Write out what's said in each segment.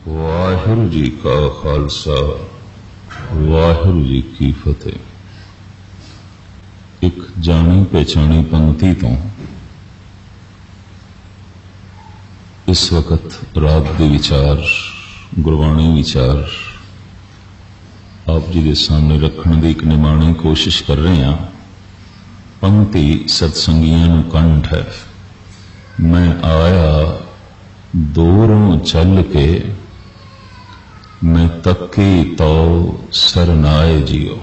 वाहिगुरू जी का खालसा वाहिगुरू जी की फतेह। एक जानी पहचानी पंक्ति तो इस वक्त रात के विचार गुरबाणी विचार आप जी के सामने रखने की एक निमाणी कोशिश कर रहे हैं। पंक्ति सत्संगियों कंठ है। मैं आया दूरों चल के मैं तकी तो सरनाए जियो।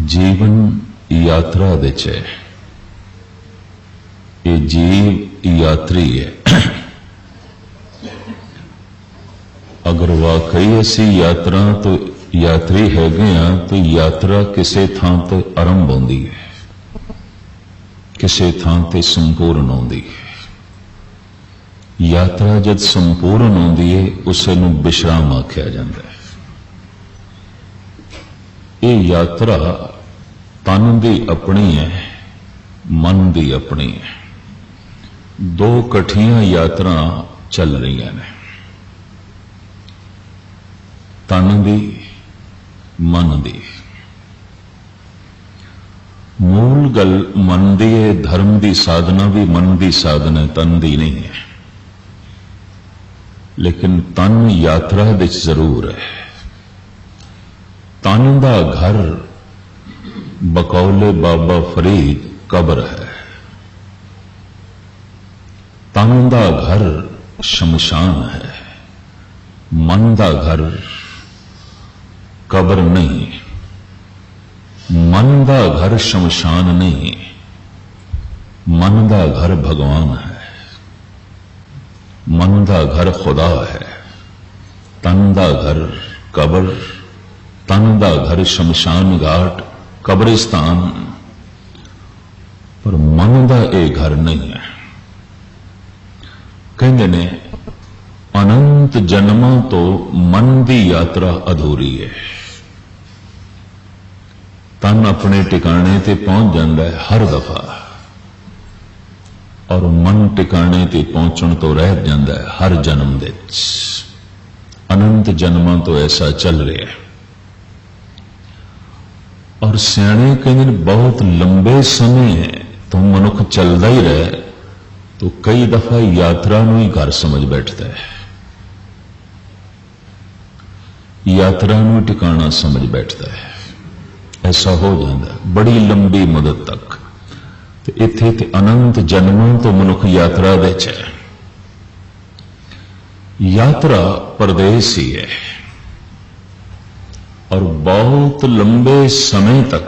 जीवन यात्रा दे च ये जीव यात्री है। अगर वाकई असी यात्रा तो यात्री है तो यात्रा किसी थां तो आरंभ होती है, किसी थां ते संपूर्ण होती है। यात्रा जब संपूर्ण होती है उसे विश्राम आख्या जाता है। ये यात्रा तन की अपनी है, मन की अपनी है। दो कठिया यात्रा चल रही ने, तन की मन की। मूल गल मन की है, धर्म की साधना भी मन की साधना है, तन की नहीं है। लेकिन तन यात्रा विच जरूर है। तन का घर बकौले बाबा फरीद कब्र है। तन का घर शमशान है, मन का घर कब्र नहीं। मन का घर शमशान नहीं, मन का घर भगवान है, मन का घर खुदा है। तन का घर कब्र, तन का घर शमशान घाट कब्रिस्तान, पर मन का यह घर नहीं है। कहते ने अनंत जन्मों तो मन की यात्रा अधूरी है। तन अपने टिकाने ते पहुंच जाता है हर दफा, और मन टिकाने ते पहुंचण तो रह जाता है हर जन्म दे। अनंत जन्मों तो ऐसा चल रहा है। और सियाणे कहते बहुत लंबे समय तो मनुख चलता ही रहे तो कई दफा यात्रा नूं ही घर समझ बैठता है, यात्रा नूं टिकाना समझ बैठता है। ऐसा हो जाता है बड़ी लंबी मुदत तक। तो इत्थे ते अनंत जन्मों तो मनुख यात्रा विच है। यात्रा परदेस ही है, और बहुत लंबे समय तक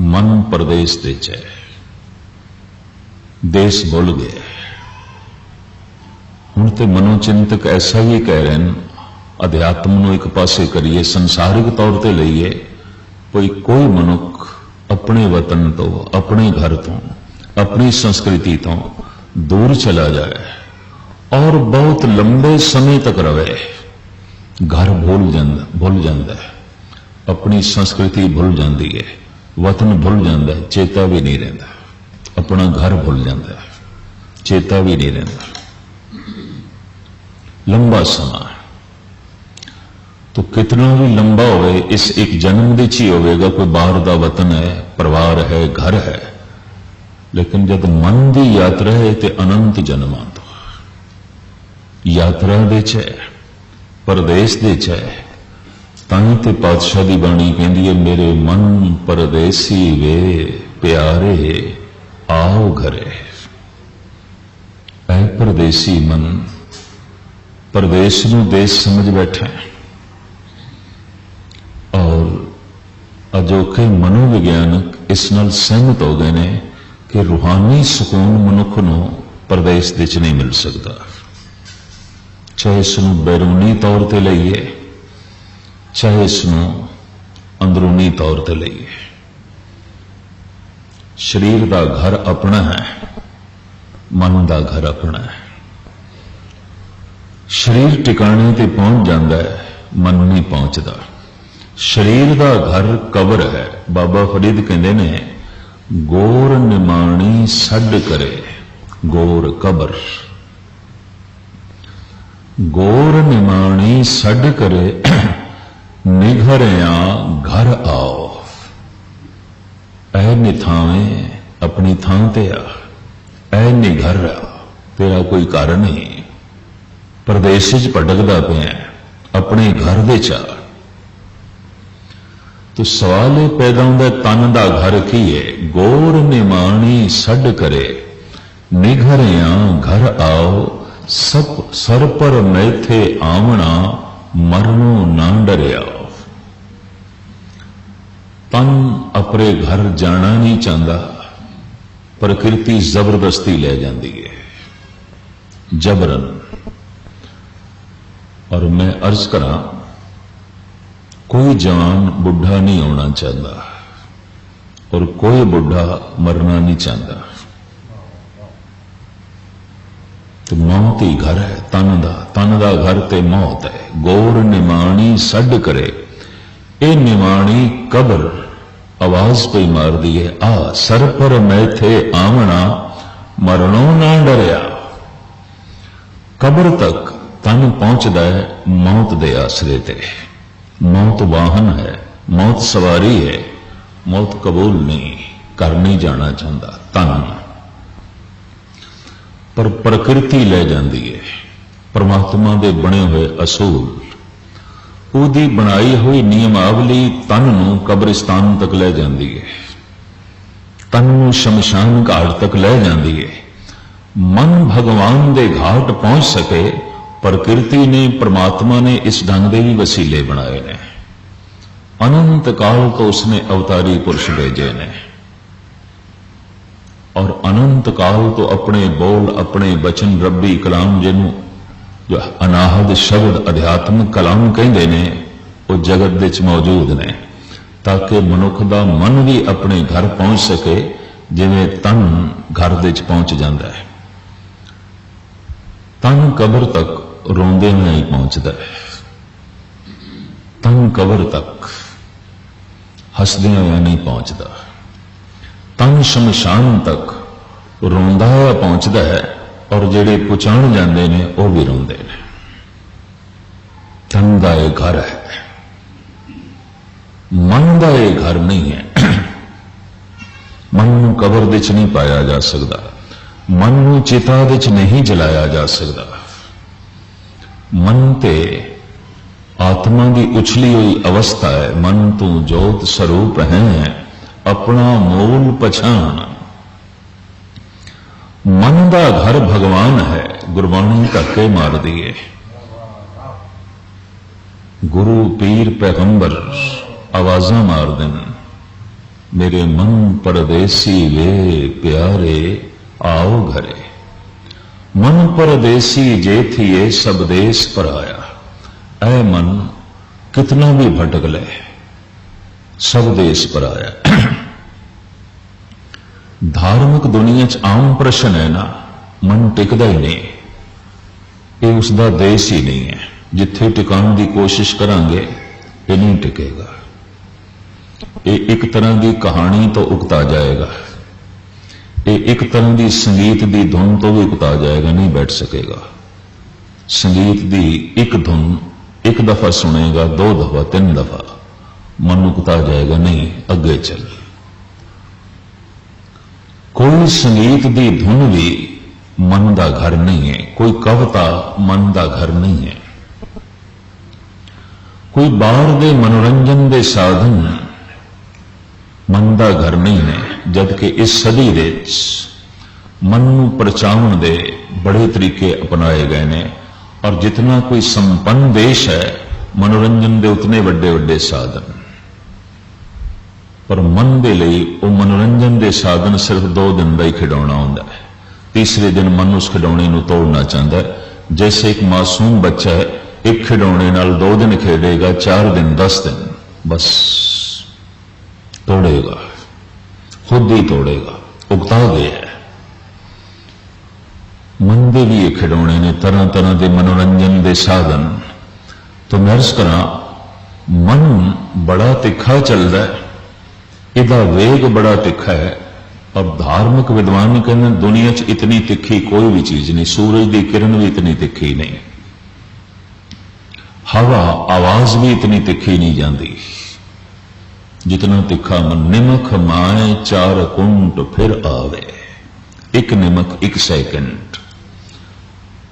मन परदेस दे च है। देश भुल गए। हुण ते मनोचिंतक ऐसा ही कह रहे हैं, अध्यात्म नूं एक पासे करिए, संसारिक तौर पर लईए, कोई मनुख अपने वतन तो, अपने घर तो, अपनी संस्कृति तो दूर चला जाए और बहुत लंबे समय तक रहे, घर भूल जाता है, अपनी संस्कृति भूल जाती है, वतन भूल जाता है, चेता भी नहीं रहता। अपना घर भूल जाता है, चेता भी नहीं रहता। लंबा समय तो कितना भी लंबा हो, इस एक जन्म दे ही होगा। कोई बाहर का वतन है, परिवार है, घर है। लेकिन जब मन की यात्रा है तो अनंत जन्मां तो यात्रा दे च है, परदेस दे च है। ताई ते पातशाह की बाणी कहती है, मेरे मन परदेसी वे प्यारे आओ घरे। ऐ परदेसी मन परदेस नूं देश समझ बैठा है। और अजोखे मनोविज्ञानक इस नाल सहमत हो गए ने कि रूहानी सुकून मनुख नूं परदेस दे च नहीं मिल सकता। चाहे इसनूं बैरूनी तौर पर लईए, चाहे इसनूं अंदरूनी तौर पर लईए। शरीर का घर अपना है, मन का घर अपना है। शरीर टिकाने ते पहुंच जाता है, मन नहीं पहुंचता। शरीर का घर कब्र है। बाबा फरीद कहते ने, गोर निमाणी सड करे गोर कब्र। गोर निमाणी सड करे निघरिया घर आओ। ऐ निथावे अपनी थां ते आ, ऐ निघर तेरा कोई घर नहीं, प्रदेश च भटकदा पिया अपने घर दे चा। तो सवाल यह पैदा होंदा तन दा घर की है। गोर निमाणी सड करे निघरिया घर आओ, सब सर पर मैथे आवना मरनो ना डरिया। तन अपने घर जाना नहीं चाहता, प्रकृति जबरदस्ती ले जाती है, जबरन। और मैं अर्ज करा, कोई जवान बुढ़ा नहीं होना चाहता और कोई बुढ़ा मरना नहीं चाहता। तो मौत ही घर है तन दा घर ते मौत है। गोर निमाणी सड करे, ए निमाणी कब्र आवाज पे मार दी है, आ सर पर मैथे आवना मरणों ना डरिया। कब्र तक तन पहुंचता है मौत दे आसरे ते। मौत वाहन है, मौत सवारी है, मौत कबूल नहीं, कर नहीं जाना चाहता तन, पर प्रकृति ले जाती है। परमात्मा दे बने हुए असूल, उदी बनाई हुई नियमावली तन नूं कब्रिस्तान तक ले जाती है, तन नूं शमशान घाट तक ले जाती है। मन भगवान दे घाट पहुंच सके, प्रकृति ने परमात्मा ने इस ढंग दे भी वसीले बनाए ने। अनंत काल तो उसने अवतारी पुरुष भेजे ने, और अनंत काल तो अपने बोल अपने वचन रब्बी कलाम जिन्हों जो अनाहद शब्द अध्यात्म कलाम कहते ने, वो जगत विच मौजूद ने, ताकि मनुख दा मन भी अपने घर पहुंच सके, जिवें तन घर विच पहुंच जाता है। तन कब्र तक रोंदे हुए ही पहुंचता है, तन कब्र तक हसदे हुए नहीं पहुंचता। तन शमशान तक रोंदा हुआ पहुंचता है, और जेड़े पुचाण जाते हैं वह भी रोंदे ने। तन दा ये घर है, मन दा ये घर नहीं है। मन नूं कब्र विच नहीं पाया जा सकता, मन नूं चिता विच नहीं जलाया जा सकता। मन ते आत्मा की उछली हुई अवस्था है। मन तू जोत स्वरूप है, अपना मूल पछाण। मन का घर भगवान है, गुरबाणी धक्के मार दिए। गुरु पीर पैगंबर आवाजा मार देन, मेरे मन परदेसी वे प्यारे आओ घरे। मन परदेसी जे थिए सब देश पर आया। ऐ मन कितना भी भटक ले, सब देश पर आया। धार्मिक दुनिया च आम प्रश्न है ना, मन टिकदा ही नहीं, ये उसका देश ही नहीं है। जिथे टिकाने की कोशिश करांगे ये नहीं टिकेगा। ये एक तरह की कहानी तो उकता जाएगा, ये एक तरह की संगीत की धुन तो भी उकता जाएगा, नहीं बैठ सकेगा। संगीत की एक धुन एक दफा सुनेगा, 2 दफा 3 दफा, मन उकता जाएगा, नहीं अगे चल। कोई संगीत की धुन भी मन का घर नहीं है, कोई कविता मन का घर नहीं है, कोई बाहर के मनोरंजन के साधन मन का घर नहीं है। जबकि इस सदी विच मन नूं परचाउण दे बड़े तरीके अपनाए गए ने, और जितना कोई संपन्न देश है मनोरंजन के उतने बड़े बड़े साधन, पर मन के लिए वो मनोरंजन के साधन सिर्फ 2 दिन का ही खिडौना होंदा है। तीसरे दिन मन उस खिडौने नूं तोड़ना चाहता है। जैसे एक मासूम बच्चा है, एक खिडौने नाल 2 दिन खेडेगा, 4 दिन 10 दिन बस तोड़ेगा, खुद ही तोड़ेगा, उगता गया है। मन दे भी ये खिडौने ने, तरह तरह के मनोरंजन के साधन। तो मैं अर्ज करा, मन बड़ा तिखा चलता है, इहदा वेग बड़ा तिखा है। और धार्मिक विद्वान कहते दुनिया च इतनी तिखी कोई भी चीज नहीं, सूरज की किरण भी इतनी तिखी नहीं। हवा आवाज भी इतनी तिखी नहीं जाती जितना तिखा मन। निमक माए चार कुंट फिर आवे, एक निमक एक सैकंड,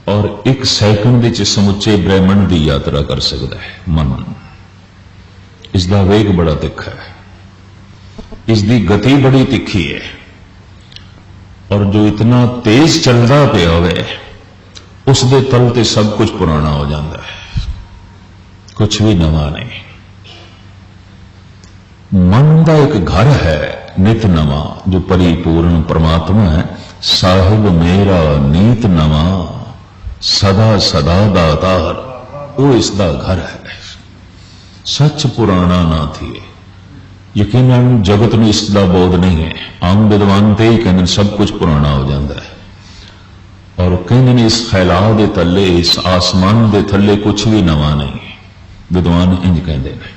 और एक सैकंड विच समुचे ब्रह्मंड की यात्रा कर सकता है मन। इसका वेग बड़ा तिखा है, इसकी गति बड़ी तिखी है, और जो इतना तेज चलता पिया होवे उसके तल ते सब कुछ पुराना हो जाता है, कुछ भी नवा नहीं। मन का एक घर है नित नवा, जो परिपूर्ण परमात्मा है। साहिब मेरा नीत नवा, सदा सदा दातार, वो इसका घर है। सच पुराना ना थी। यकीनन जगत में इसका बोध नहीं है। आम विद्वान ते ही कहते सब कुछ पुराना हो जाता है, और कहते इस खैला दे थले, इस आसमान दे थले कुछ भी नवा नहीं। विद्वान इंज कहते हैं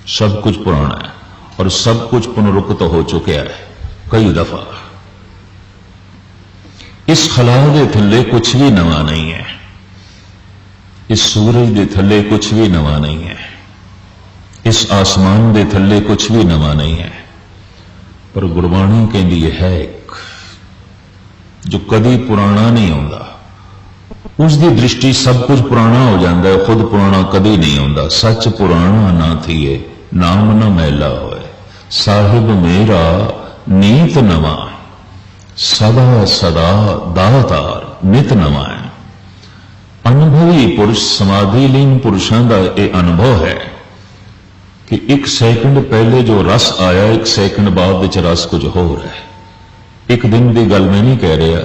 सब कुछ पुराना है, और सब कुछ पुनरुक्त हो चुका है कई दफा। इस खला दे थले कुछ भी नवा नहीं है, इस सूरज दे थले कुछ भी नवा नहीं है, इस आसमान दे थले कुछ भी नवा नहीं है। पर गुरबाणी कहती है एक जो कदी पुराना नहीं होता, उसकी दृष्टि सब कुछ पुराना हो जाता है, खुद पुराना कदी नहीं होता। सच पुराना ना थिए नाम न मैला होए, साहिब मेरा नीत नवा, सदा सदा दातार नित नवा है। अनुभवी पुरुष समाधिलीन पुरुषों का यह अनुभव है कि एक सेकंड पहले जो रस आया, एक सेकंड बाद रस कुछ हो रहा है। एक दिन की गल मैं नहीं कह रहा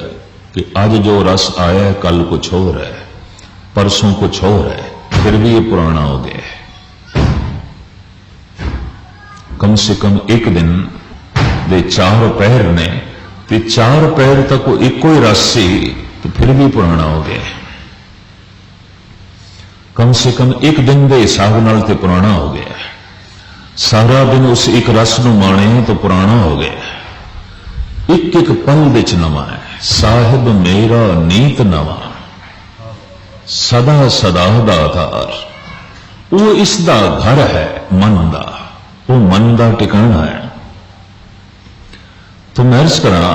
कि आज जो रस आया है कल कुछ हो रहा है, परसों कुछ हो रहा है, फिर भी ये पुराना हो गया है। कम से कम एक दिन दे 4 पैर ने, ते 4 पैर तक वो एक ही रस सी, तो फिर भी पुराना हो गया है। कम से कम एक दिन के हिसाब नाल ते पुराना हो गया है। सारा दिन उस एक रस नूं माणे तो पुराना हो गया है। एक एक पल विच नवा है। साहिब मेरा नीत नवा, सदा सदा दातार, वो इसका घर है मन का, वो मन का टिकाना है। तो मैं अर्ज करा,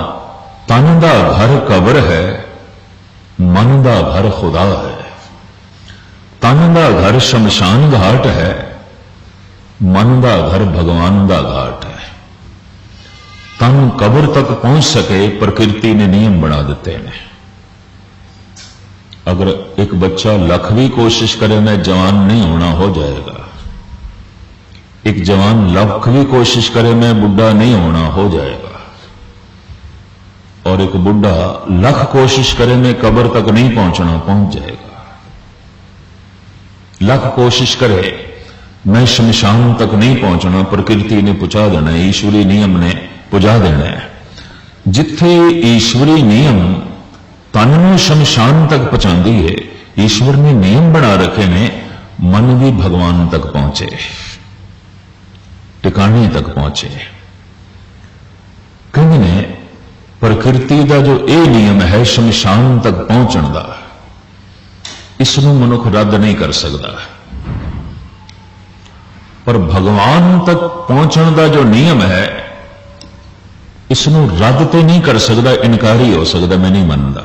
तन का घर कब्र है, मन का घर खुदा है। तन का घर शमशान घाट है, मन का घर भगवान का घाट है। तन कब्र तक पहुंच सके प्रकृति ने नियम बना देते हैं। अगर एक बच्चा लख भी कोशिश करे मैं जवान नहीं होना, हो जाएगा। एक जवान लख भी कोशिश करे मैं बुढ़ा नहीं होना, हो जाएगा। और एक बुढ़ा लख कोशिश करे मैं कब्र तक नहीं पहुंचना, पहुंच जाएगा। लख कोशिश करे मैं शमशान तक नहीं पहुंचना, प्रकृति ने पहुंचा देना है, ईश्वरी नियम ने पहुंचा देना है। जिथे ईश्वरी नियम तन में शमशान तक पहुंचाती है, ईश्वर ने नियम बना रखे ने मन भी भगवान तक पहुंचे, टिकाने तक पहुंचे। कहते ने प्रकृति का जो ये नियम है शमशान तक पहुंचने का, इसनों मनुख रद्द नहीं कर सकता। पर भगवान तक पहुंचने का जो नियम है इसनों रद्द तो नहीं कर सकता, इनकारी हो सकता। मैं नहीं मनता,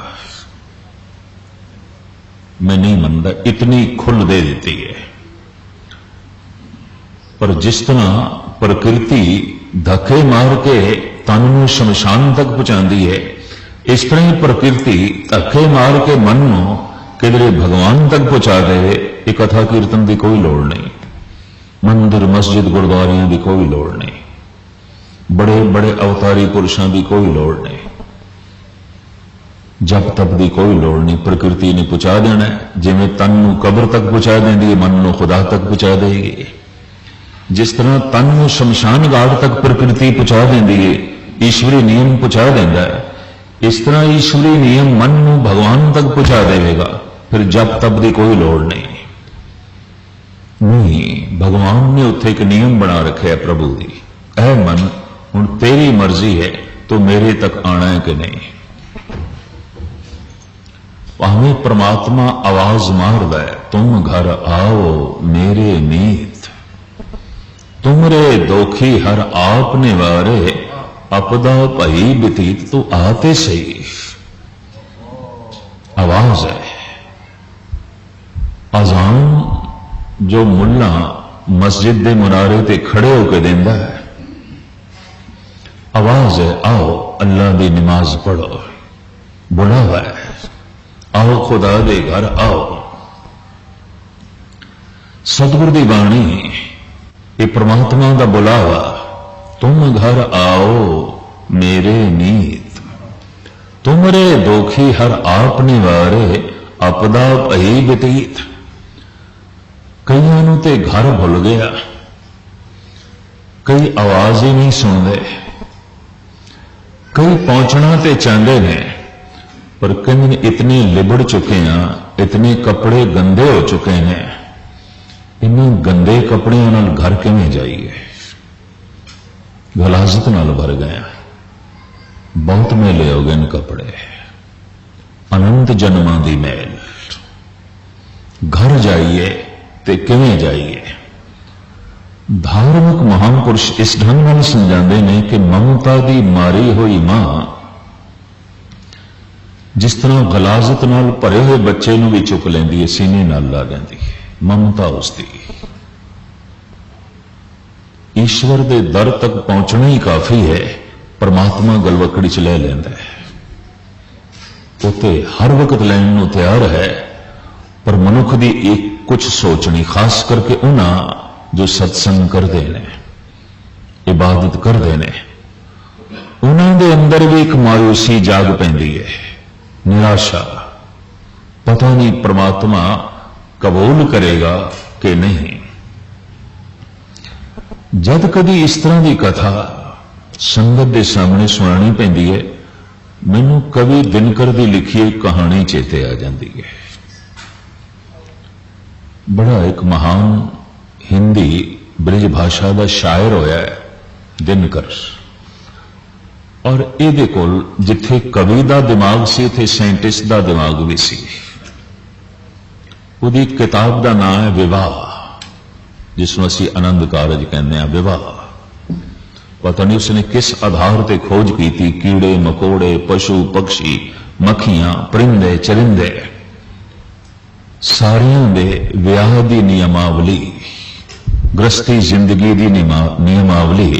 मैं नहीं मनता, इतनी खुल दे देती है। पर जिस तरह प्रकृति धक्के मार के तन में शमशान तक पहुंचाती है, इस तरह ही प्रकृति धक्के मार के मन को किधरे भगवान तक पहुंचा दे। ये कथा कीर्तन की कोई लोड़ नहीं, मंदिर मस्जिद गुरुद्वारियों की कोई लोड़ नहीं, बड़े बड़े अवतारी पुरुषों की कोई लोड़ नहीं, जब तप की कोई लोड़ नहीं। प्रकृति ने पहुंचा देना है। जिमें तन को कब्र तक पहुंचा देंगी, मन को खुदा तक पहुंचा देगी। जिस तरह तन को शमशान घाट तक प्रकृति पहुंचा देंगी है, ईश्वरी नियम पहुंचा देता है, इस तरह ईश्वरी नियम मन को भगवान तक पहुंचा देगा। फिर जब तप की कोई लोड़ नहीं। नहीं, भगवान ने उत्थे एक नियम बना रखे है प्रभु की, ऐ मन हुण तेरी मर्जी है तो मेरे तक आना है कि नहीं। हमें परमात्मा आवाज मारदा है, तुम घर आओ मेरे नीत, तुमरे दोखी हर आप निवारे, अपदा भई व्यतीत। तो आते सही आवाज है, अजान जो मुल्ला मस्जिद के मुनारे ते खड़े होकर देंदा है, आवाज है आओ अल्लाह की नमाज पढ़ो, बुलावा है आओ खुदा दे घर आओ। सतगुर दी बाणी ये परमात्मा का बुलावा, तुम घर आओ मेरे नीत, तुमरे दोखी हर आप निवारे, अपदा भई व्यतीत। कईयां नूं ते घर भुल गया, कई आवाज ही नहीं सुनते, कई पहुंचना ते चाहते ने पर कई इतने लिबड़ चुके हैं, इतने कपड़े गंदे हो चुके हैं, इन गंदे कपड़ियों नाल घर किवें जाइए, गलाजत नाल भर गए, बहुत मेले हो गए इन कपड़े, अनंत जन्मां दी मैल। घर जाइए ते किवें जाइए। धार्मिक महापुरुष इस ढंग नाल समझाते हैं कि ममता की मारी हुई मां जिस तरह गलाजत नाल भरे हुए बच्चे नूं भी चुक लैंदी है, सीने नाल ला लैंदी है, ममता उसकी। ईश्वर के दर तक पहुंचना ही काफी है, परमात्मा गलवकड़ी च ले लैंदा है, उते हर वक्त लैण नूं तैयार है, पर मनुख की एक कुछ सोचनी, खास करके उन्हां जो सत्संग करते हैं, इबादत करते हैं, उन्हां दे अंदर भी एक मायूसी जाग पैंदी है, निराशा, पता नहीं परमात्मा कबूल करेगा कि नहीं। जद कभी इस तरह की कथा संगत के सामने सुनानी पैंदी है, मैनू कवि दिनकर की लिखी एक कहानी चेते आ जाती है। बड़ा एक महान हिंदी ब्रिज भाषा का शायर होया है दिनकर, और ये कोल जिथे कवि का दिमाग से उथे साइंटिस्ट का दिमाग भी सी। उहदी किताब का नाम है विवाह, जिसनों असी आनंद कारज कहते हैं। विवाह पता नहीं उसने किस आधार पर खोज की थी, कीड़े मकोड़े पशु पक्षी मक्खियां परिंदे चरिंदे सारियां दे विआह की नियमावली, गृहस्थी जिंदगी की नियमावली,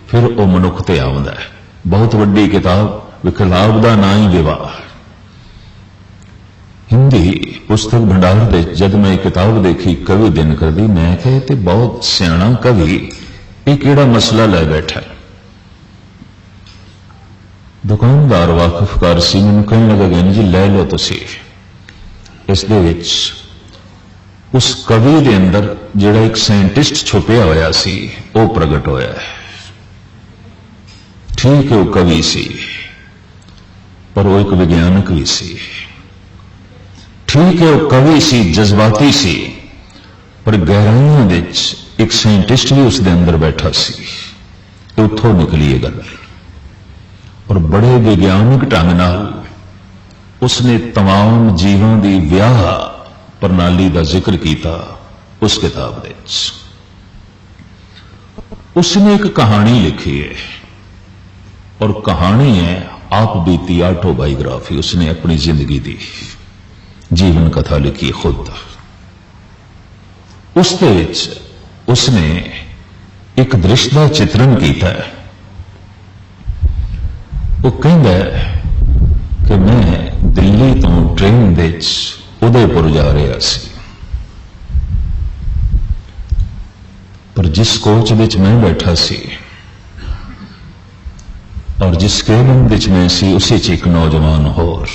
फिर वह मनुख ते आउंदा है। बहुत वड्डी किताब, किताब का नाम ही विवाह। हिंदी पुस्तक भंडार दे जब मैं किताब देखी कवि दिनकर दी, मैं कहे ते बहुत सियाणा कवि ये केड़ा मसला लै बैठा। दुकानदार वाकिफकार सी, मैनूं कहण लगा जी लै लो तुसीं। इस दे विच उस कवि दे अंदर जिहड़ा एक साइंटिस्ट छुपिया होया सी वो प्रगट होया है। ठीक है, वो कवि सी पर वो एक विज्ञानक भी सी। ठीक है, वो कवि सी, जज्बाती सी, पर गहराइयों विच एक साइंटिस्ट भी उसके अंदर बैठा सी। उत्थों निकली ये गल, और बड़े विज्ञानिक ढंग नाल उसने तमाम जीवों की विआह प्रणाली का जिक्र किया उस किताब दे। उसने एक कहानी लिखी है, और कहानी है आप बीती ऑटोबायोग्राफी। उसने अपनी जिंदगी की जीवन कथा लिखी खुद। उसके उसने एक दृश्य का चित्रण किया है। वो कहता है कि मैं दिल्ली तो ट्रेन दे उदयपुर जा रहा सी, पर जिस कोच विच मैं बैठा सी और जिस केबिन विच मैं सी, उसी च एक नौजवान होर,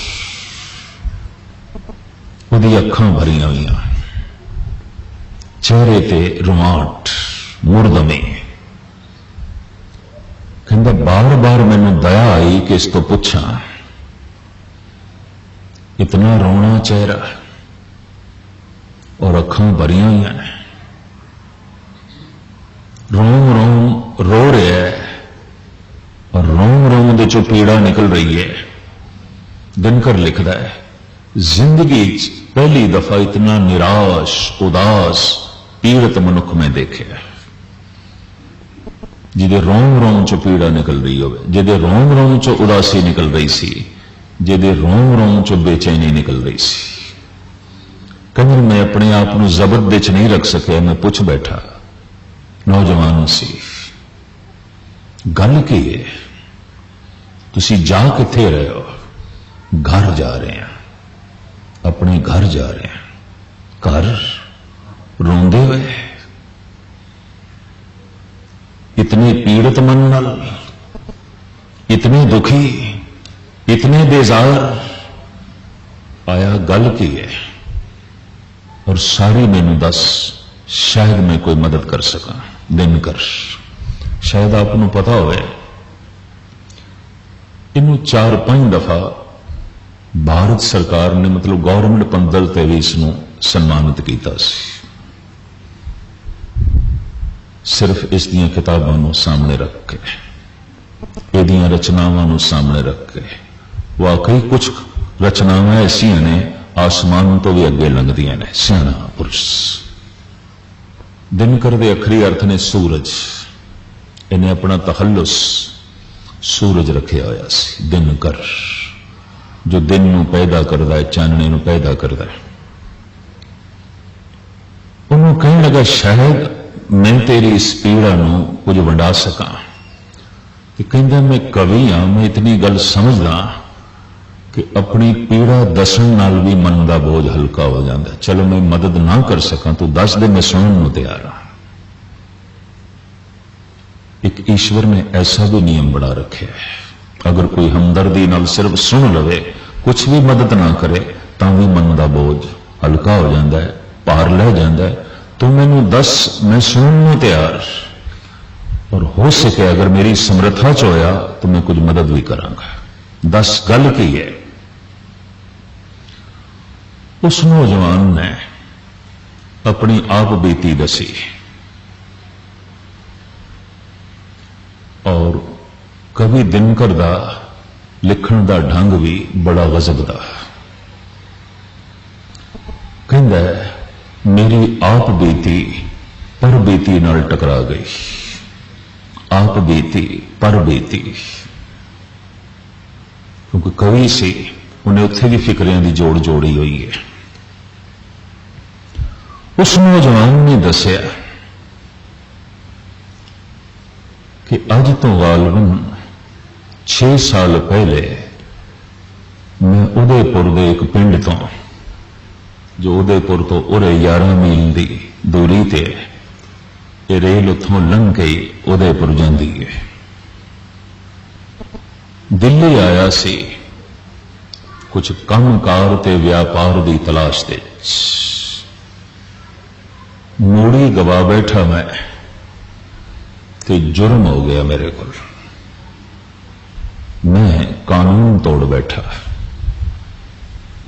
उहदी अखां भरियां हुईयां, चेहरे ते रुमाट मुरदमे। कहंदा बार बार मैनूं दया आई कि इस तो पूछां, इतना रोना चेहरा और अखां भरियां हुईयां, रोम रोम रो रहा है और रोम रोम दे चों पीड़ा निकल रही है। दिनकर लिखदा है, जिंदगी पहली दफा इतना निराश उदास पीड़ित मनुख मैं देखे, जिदे रोम रोम चो पीड़ा निकल रही हो, जिदे रोम रोम चो उदासी निकल रही सी, जिदे रोम रोम चो बेचैनी निकल रही सी। कहीं मैं अपने आप को जबत च नहीं रख सकिया। मैं पूछ बैठा नौजवान सी, गल की है, तुसी जा किथे रहे हो? घर जा रहे हैं, अपने घर जा रहे हैं। घर रोंदे हुए, इतने पीड़ित मन नाल, इतने दुखी, इतने बेजार आया, गल की है? और सारी मैनू दस, शायद मैं कोई मदद कर सका। दिन कर, शायद आपको पता होवे, इनू 4-5 दफा भारत सरकार ने मतलब गवर्नमेंट पंदल ते भी इसनू सन्मानित किया। सिर्फ इस दियां किताबां नू सामने रख के, इहदियां रचनावां नू सामने रख के। वाकई कुछ रचनावां ऐसियां ने आसमान तो भी अगे लंघदियां ने। सियाणा पुरुष दिनकर दे अखरी अर्थ ने सूरज, इन्हें अपना तखल्लुस सूरज रखिया होया सी। दिनकर जो दिन नू पैदा करता है, चानने नू पैदा करता है। उन्होंने कहने लगा शायद मैं तेरी इस पीड़ा नू कुछ वंडा सका। कि कहता मैं कवि हाँ, मैं इतनी गल समझदा कि अपनी पीड़ा दसन नाल भी मन का बोझ हल्का हो जाता। चलो मैं मदद ना कर सका, तू दस दे, मैं सुनने को तैयार हाँ। एक ईश्वर ने ऐसा भी नियम बना रखे है, अगर कोई हमदर्दी नाल सिर्फ सुन लवे, कुछ भी मदद ना करे, तो भी मन का बोझ हल्का हो जाता है, भार लै जाता है। तो मैनू दस, मैं सुनने को तैयार, और हो सके अगर मेरी समर्था च होया तो मैं कुछ मदद भी करांगा। दस गल की है? उस नौजवान ने अपनी आप बीती दसी, और कवि दिनकर दा लिखण दा ढंग भी बड़ा गजब दा। कहंदा है मेरी आप बीती पर बीती नाल टकरा गई। आप बीती पर बीती, क्योंकि कवि से उन्हें उत्थे भी फिक्रियां की जोड़ जोड़ी हुई है। उस नौजवान ने दसिया कि अज तो गालबन 6 साल पहले मैं उदयपुर के एक पिंड तो, जो उदयपुर तो उरे 11 मील की दूरी ते ये रेल उथों लंघ के उदयपुर जाती है, दिल्ली आया सी कुछ कामकार ते व्यापार की तलाश दे। मूड़ी गवा बैठा मैं, ते जुर्म हो गया मेरे को। मैं कानून तोड़ बैठा,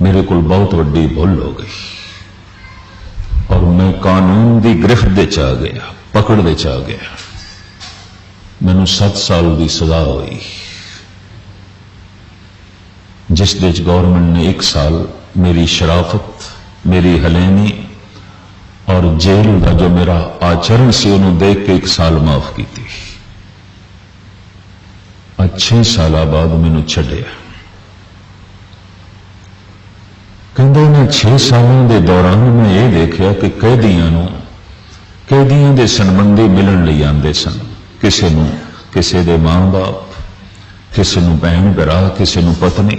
मेरे को बहुत वड्डी भुल हो गई, और मैं कानून की गिरफ्त दे आ गया, पकड़ दे आ गया। मैनू 7 साल की सजा हुई, जिस दे गवर्नमेंट ने 1 साल मेरी शराफत, मेरी हलेनी और जेल का जो मेरा आचरण से उन्होंने देख के 1 साल माफ की थी। 6 साल बाद मैनू छड्डिया। कहते इन्हें 6 सालों के दौरान मैं ये देखा कि कैदियों के संबंधी मिलन लई आते सन। किसी नूं किसी के मां बाप, किसी नूं भैन भरा, किसी नूं पत्नी,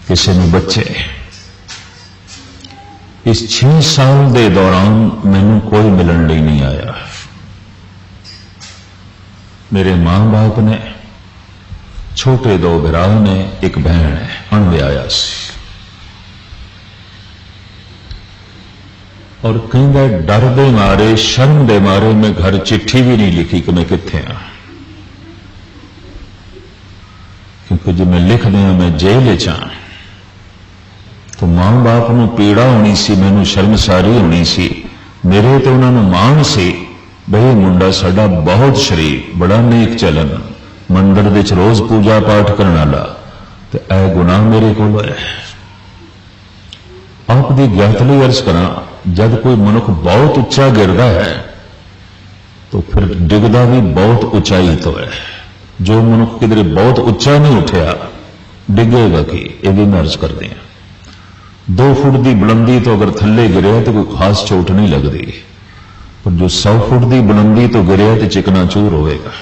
किसी नूं बच्चे। इस 6 साल के दौरान मैनू कोई मिलन लई नहीं आया। मेरे मां बाप ने, छोटे 2 भरा ने, एक बहन है, अणविआया सी। और कहंदा डर दे मारे, शर्म दे मारे मैं घर चिट्ठी भी नहीं लिखी कि मैं कित्थे हाँ, क्योंकि जो मैं लिख दिया मैं जेल च हाँ, तो मां बाप नूं पीड़ा होनी सी, मैनू शर्मसारी होनी सी। मेरे तो उन्होंने मान सी बई मुंडा साडा बहुत शरीफ, बड़ा नेक चलन, मंदिर दे च रोज पूजा पाठ करने वाला, तो ऐ गुनाह मेरे को है। आप दी ज्ञात लई अर्ज करा, जब कोई मनुख बहुत उच्चा गिरदा है तो फिर डिगदा भी बहुत उचाई तो है। जो मनुख किधरे बहुत उच्चा नहीं उठया डिगेगा कि, यह भी मैं अर्ज करते हैं। 2 फुट की बुलंदी तो अगर थले गिरे तो कोई खास चोट नहीं लगती, पर जो 100 फुट की बुलंदी तो गिरे तो चिकनाचूर होएगा।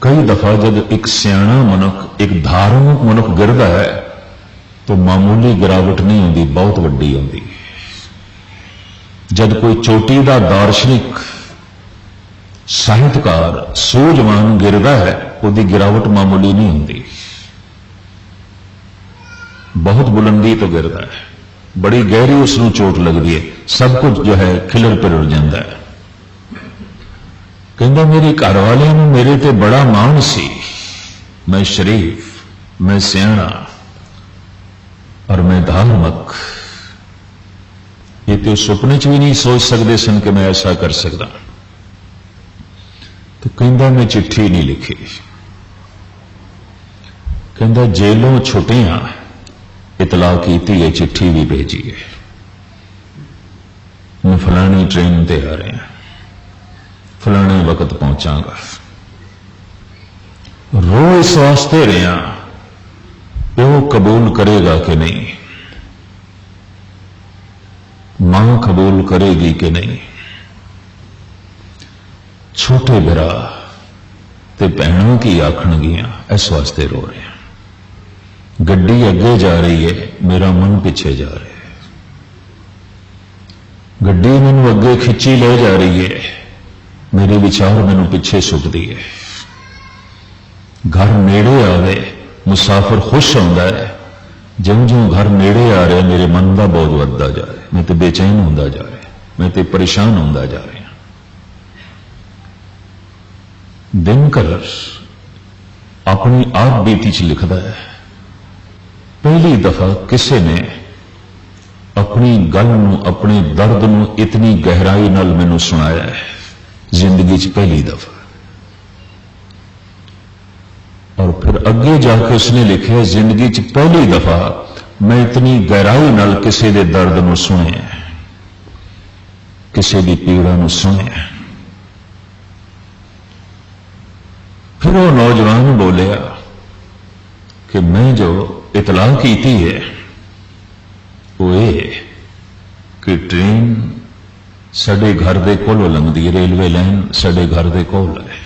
कई दफा जब एक सियाणा मनुख, एक धार्मिक मनुख गिरदा है तो मामूली गिरावट नहीं होती, बहुत वड्डी होती। जब कोई चोटी का दार्शनिक साहित्यकार सूझवान गिरदा है, उसकी गिरावट मामूली नहीं होती, बहुत बुलंदी तो गिरदा है, बड़ी गहरी उसनों चोट लगती है, सब कुछ जो है खिलर पिलर जाता है। कहता मेरे घरवाले नूं मेरे ते बड़ा माण सी, मैं शरीफ, मैं सियाणा और मैं धार्मिक, ये तो सुपने च भी नहीं सोच सकते सन कि मैं ऐसा कर सकता। तो कहता मैं चिट्ठी नहीं लिखी, कहता जेलों छुट्टियां इतला की है, चिट्ठी भी भेजी है, मैं फलानी ट्रेन ते आ रहे हैं, फलाने वक्त पहुंचागा। रो इस वास्ते रहा कि वो कबूल करेगा कि नहीं, मां कबूल करेगी कि नहीं, छोटे भरा ते भैणों की आखणगियां, इस वास्ते रो रहे हैं। गड्डी अगे जा रही है, मेरा मन पीछे जा रहा है, गड्डी मैनू अगे खिंची ले जा रही है, मेरे विचार मैनू पीछे सुटती है। घर नेड़े आवे मुसाफिर खुश होता है, ज्यों ज्यों घर नेड़े आ रहे मेरे मन का बहुत बढ़ता जा रहा है, मैं तो बेचैन होता जा रहा, मैं तो परेशान होता जा रहा। दिनकर अपनी आप बीती च लिखता है, पहली दफा किसी ने अपनी गल नूं, अपने दर्द नूं इतनी गहराई नाल मैनू सुनाया है, जिंदगी च पहली दफा। और फिर अगे जाके उसने लिखे, जिंदगी च पहली दफा मैं इतनी गहराई नाल किसी दे दर्द नूं सुने, किसी दी पीड़ा नूं सुने। फिर वो नौजवान बोलिया कि मैं जो इतला की है वो ये कि ट्रेन साडे घर दे कोलों लंघदी, रेलवे लाइन साडे घर दे कोल है।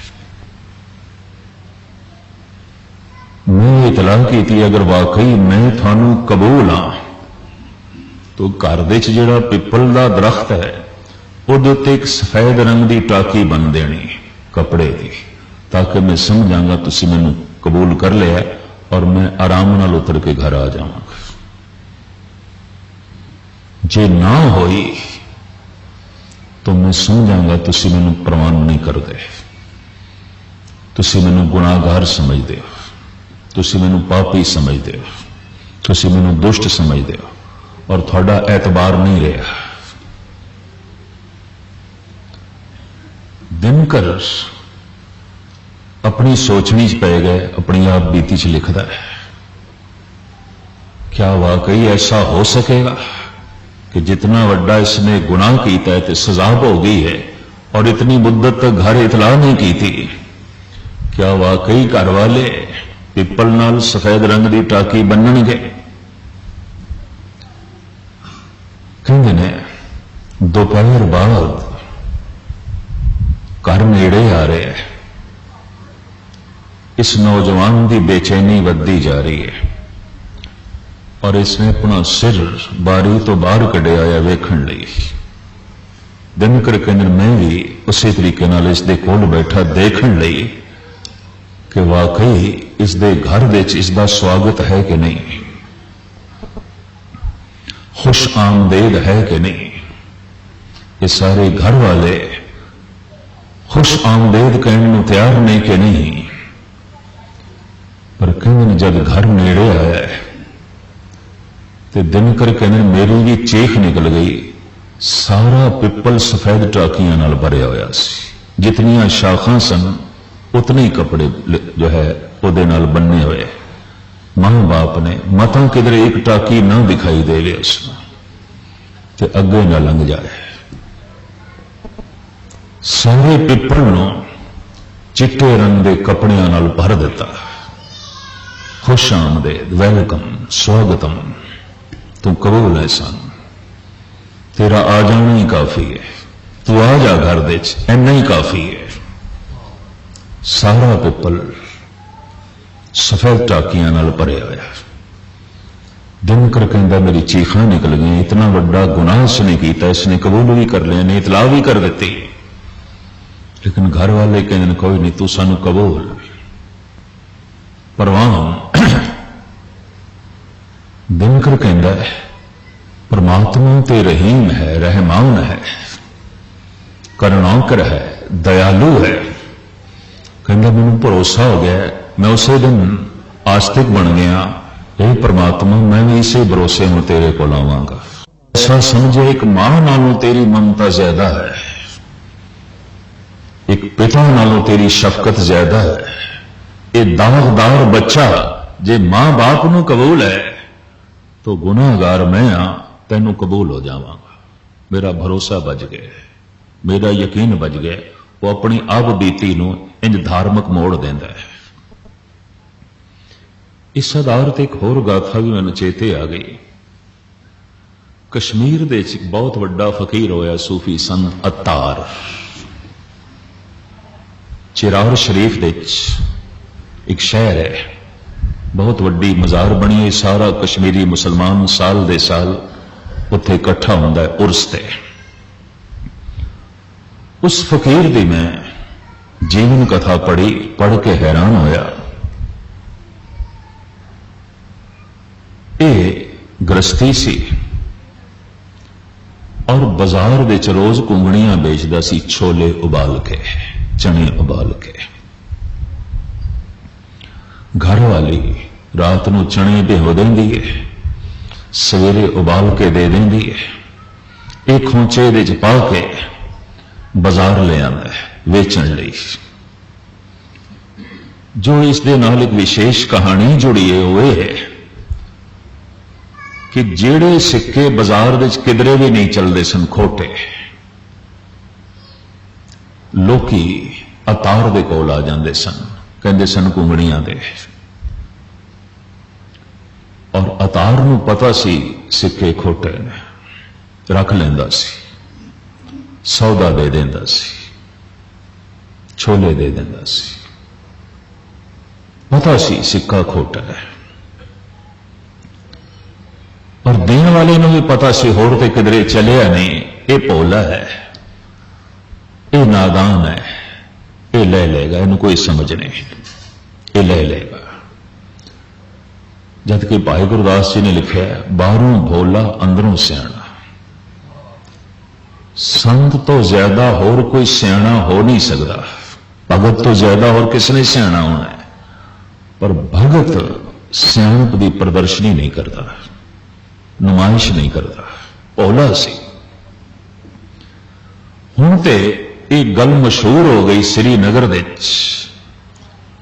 मैं इतला की अगर वाकई मैं थानू कबूल हाँ तो घर दे च जिहड़ा पिपल का दरख्त है उहदे उत्ते एक सफेद रंग की टाकी बन देनी कपड़े की, ताकि मैं समझांगा तुसीं मैनू कबूल कर लिया और मैं आराम नाल उतर के घर आ जावांगा। जे ना होई तो मैं समझांगा तुसीं मैनू प्रवान नहीं करते, तुसीं मैनू गुनाहगार समझते हो, तुसीं मैनू पापी समझते हो, तुसीं मैनू दुष्ट समझते हो और थोड़ा एतबार नहीं रहा। दिनकर अपनी सोचनी च पै गए, अपनी आप बीती च लिखता है, क्या वाकई ऐसा हो सकेगा कि जितना वड्डा इसने गुनाह किया है तो सजा हो गई है और इतनी मुद्दत तक घर इतला नहीं की थी, क्या वाकई घर वाले पिपल नाल सफेद रंग की टाकी बनणगे? कहते ने दोपहर बाद घर नेड़े आ रहे हैं, इस नौजवान की बेचैनी बढ़ती जा रही है और इसने अपना सिर बारी तो बाहर कढ़िया आया वेखण लई। दिनकर कहते मैं भी उसी तरीके नाल इसके कोल बैठा देखण लई कि वाकई इसके घर विच इसका स्वागत है कि नहीं, खुश आमदेद है कि नहीं। ये सारे घर वाले खुश आमदेद कहने को तैयार नहीं कि नहीं। पर कहते जब घर नेड़े आया है तो दिनकर कहने मेरी भी चीख निकल गई, सारा पिपल सफेद टाकियां नाल भरिया होया सी, जितनियां शाखां सन उतने ही कपड़े जो है उहदे नाल बन्ने हुए। मां बाप ने मतां किधरे एक टाकी ना दिखाई देवे उसमें ते अगे ना लंघ जाए। सारे पिपल नूं चिट्टे रंग के कपड़ियां नाल भर दिता। खुश आमदेद, वेलकम, स्वागतम, तू कबूल है सन, तेरा आ जाना ही काफी है, तू आ जा घर दे इन्ना ही काफी है। सारा पिपल सफेद टाकियां नाल भरिया होया। दिनकर कहंदा मेरी चीखां निकल गई, इतना बड़ा गुनाह इसने किया, इसने कबूल भी कर लिया, ने इतला भी कर दी, लेकिन घर वाले कहते कोई नहीं, तू सानू कबूल। परवान दिनकर कहंदा है परमात्मा ते रहीम है, रहमान है, करुणाकर है, दयालु है। कहंदा मैनूं भरोसा हो गया, मैं उसे दिन आस्तिक बन गया। हे परमात्मा मैं भी इसे भरोसे में तेरे को आवांगा। ऐसा समझे एक मां नालों तेरी ममता ज्यादा है, एक पिता नालों तेरी शफकत ज्यादा है। ये दागदार बच्चा जे मां बाप नूं कबूल है तो गुनाहगार मैं हाँ, तेनों कबूल हो जावांगा। मेरा भरोसा बच गया, मेरा यकीन बच गया। वो अपनी अब बीती नूं इंज धार्मिक मोड़ देंदा है। इस आधार ते एक होर गाथा भी मैनूं चेते आ गई। कश्मीर दे विच एक बहुत वड्डा फकीर होया सूफी संत अत्तार। चिरार शरीफ दे विच एक शहर है, बहुत वड्डी मजार बनी है। सारा कश्मीरी मुसलमान साल दे साल उत्थे इकट्ठा हुंदा है उर्स ते। उस फकीर दी मैं जीवन कथा पढ़ी, पढ़ के हैरान होया। ये गृहस्थी सी और बाजार विच रोज कुंगड़ियां बेचदा सी, छोले उबाल के, चने उबाल के। घर वाली रात नूं चने भिगो देंदी है, सवेरे उबाल के दे देंदी है। एक खोंचे दे च पा के बाजार ले आंदा है वेचण लई। जो इस दे नाल एक विशेष कहानी जुड़ी है वो है कि जेड़े सिक्के बाजार विच किधरे भी नहीं चलते सन, खोटे, लोकी अतार दे कोल आ जांदे सन, कहंदे सन कुंगड़ियां दे। और अतार नूं पता सी सिक्के खोटे ने, रख लैंदा सी, सौदा दे देंदा सी, छोले दे देंदा सी। पता सी सिक्का खोटा है। और देने वाले नूं भी पता सी होर ते किधरे चलिया नहीं, ये भोला है, ये नादान है, ये ले लेगा, इन्हूं कोई समझ नहीं, ये ले लेगा। जबकि भाई गुरदास जी ने लिखा है बाहरों भोला अंदरों सियाणा। संत तो ज्यादा होर कोई सियाणा हो नहीं सकता, भगत तो ज्यादा होर किसने सियाणा होना है, पर भगत सियाणप की प्रदर्शनी नहीं करता, नुमाइश नहीं करता, भोला सी। हुण ते एक गल मशहूर हो गई श्रीनगर दे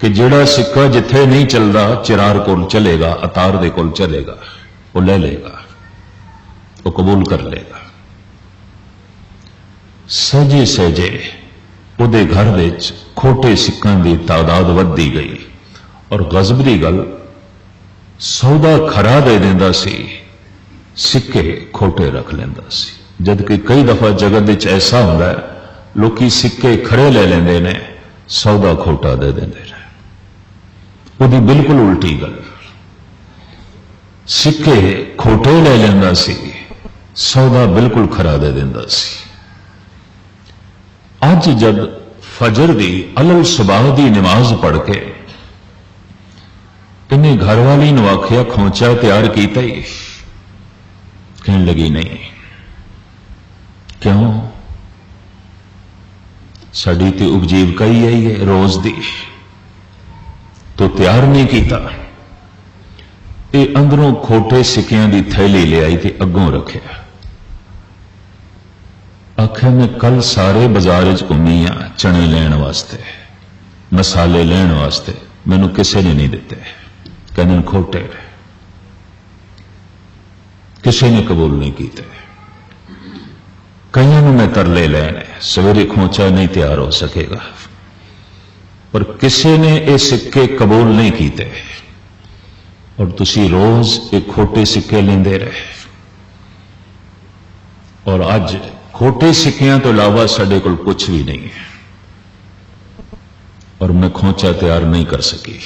कि जिहड़ा सिक्का जिथे नहीं चलता चिरार कोल चलेगा, अतार दे कोल चलेगा, वो ले लेगा, वो कबूल कर लेगा। सहजे सहजे उहदे घर विच खोटे सिक्कां की तादाद वधदी गई और गजब की गल सौदा खरा दे देंदा सी, सिक्के खोटे रख लेंदा सी। जबकि कई दफा जगत विच ऐसा हुंदा है लोकी सिक्के खरे ले लेंदे ने, सौदा खोटा दे देंदे ने। उहदी बिल्कुल उल्टी गल, सिक्के खोटे ले लेंदा सी, सौदा बिल्कुल खरा दे देंदा सी। अज जब फजर दी अलल सुबाह दी नमाज पढ़ के इन्हें घरवाली नूं आखिया खोंचा तैयार कीता ही, कहने लगी नहीं। क्यों? साडी ते उपजीविका ही आई है रोज दी, तो तैयार नहीं किया। ये अंदरों खोटे सिक्कियां की थैली ले आई ते अगों रखिया। आखिया मैं कल सारे बाजार घूमी हाँ चने लैण वास्ते, मसाले लैण वास्ते, मैनू किसी ने नहीं दिते, कहने खोटे, किसी ने कबूल नहीं किए। कईयों ने मैं तरले लैने, सवेरे खोचा नहीं तैयार हो सकेगा, पर किसी ने ये सिक्के कबूल नहीं किए और तुसी रोज एक खोटे सिक्के लेंदे रहे। और अज खोटे सिक्कियां तो इलावा साडे कोल कुछ भी नहीं है और मैं खोचा तैयार नहीं कर सकी।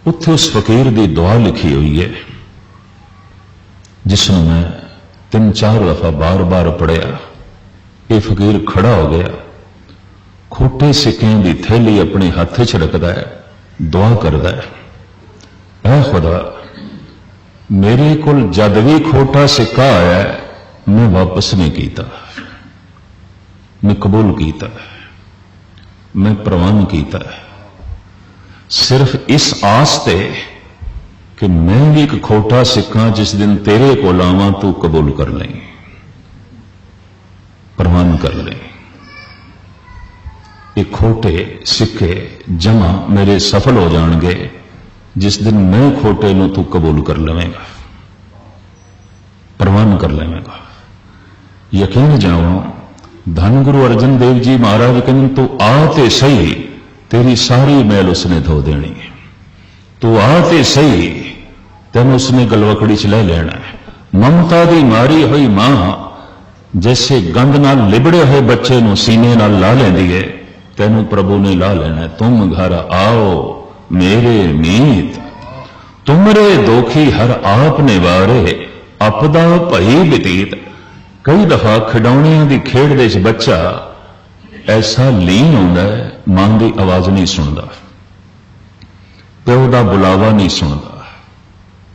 उत्थे उस फकीर की दुआ लिखी हुई है जिसने मैं 3-4 दफा बार बार पढ़िया। ये फकीर खड़ा हो गया, खोटे सिक्कियां की थैली अपने हाथ च रखता है, दुआ करता है, ऐ खुदा मेरे को जद भी खोटा सिक्का आया मैं वापस नहीं किया, मैं कबूल किया, मैं प्रवान किया, सिर्फ इस आस ते कि मैं भी एक खोटा सिक्का जिस दिन तेरे को आवां तू कबूल कर ले, प्रवान कर ले। ये खोटे सिक्के जमा मेरे सफल हो जाएंगे जिस दिन मैं खोटे नूं तू कबूल कर लवेगा, प्रवान कर लवेगा। यकीन जाओ धन गुरु अर्जन देव जी महाराज कहते तू आ ते सही, तेरी सारी मैल उसने धो देनी है। तू आ ते सही, तेन उसने गलवकड़ी च ले लेना है। ममता दी मारी हुई मां जैसे गंद नाल लिबड़े हुए बच्चे नूं सीने नाल ला लेंदी है, तेनू प्रभु ने ला लेना है। तुम घर आओ मेरे मीत, तुमरे दोखी हर आप ने वारे, अपदा भई बतीत। कई दफा खिडौणियां की खेड दे च बच्चा ऐसा लीन होता है, मां की आवाज नहीं सुनता, प्यो का बुलावा नहीं सुनता,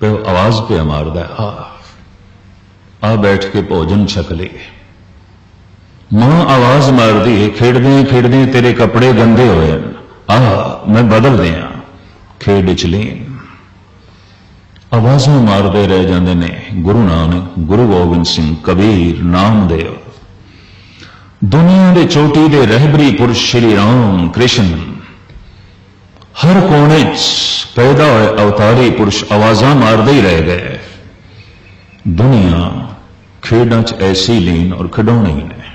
प्यो आवाज पे मारदा आ बैठ के भोजन छक ले। मां आवाज मारदी है खेडदे खेडदे तेरे कपड़े गंदे होए, आ मैं बदल दिया, खेड च लीन। आवाज़ों मारते रह जाते ने गुरु नानक, गुरु गोबिंद सिंह, कबीर, नामदेव, दुनिया के चोटी के रहबरी पुरुष श्री राम कृष्ण, हर कोने पैदा हुए अवतारी पुरुष आवाजा मारते ही रह गए। दुनिया खेडा च ऐसी लीन और खिडौने ही ने।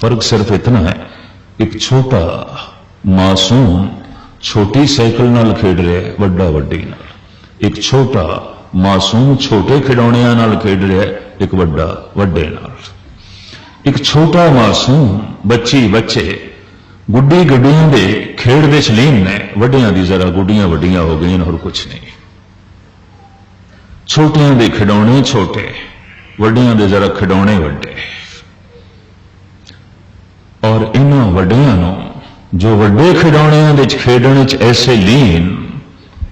फर्क सिर्फ इतना है, एक छोटा मासूम छोटी साइकिल नाल खेड रहा है, वड्डा वड्डी नाल। एक छोटा मासूम छोटे खिडौणियां नाल खेड रहा है, एक वड्डा वड्डे नाल। एक छोटा मासूम बच्ची बच्चे गुड्डी गड्डियां दे खेड दे लीन ने, वड्डियां दी जरा गुड्डियां वड्डियां हो गई और कुछ नहीं। छोटियां दे खिडौने छोटे, वड्डियां दे जरा खिडौने वड्डे। और इन्हां वड्डियां नूं जो वड्डे खिडौणियां दे खेडण च ऐसे लीन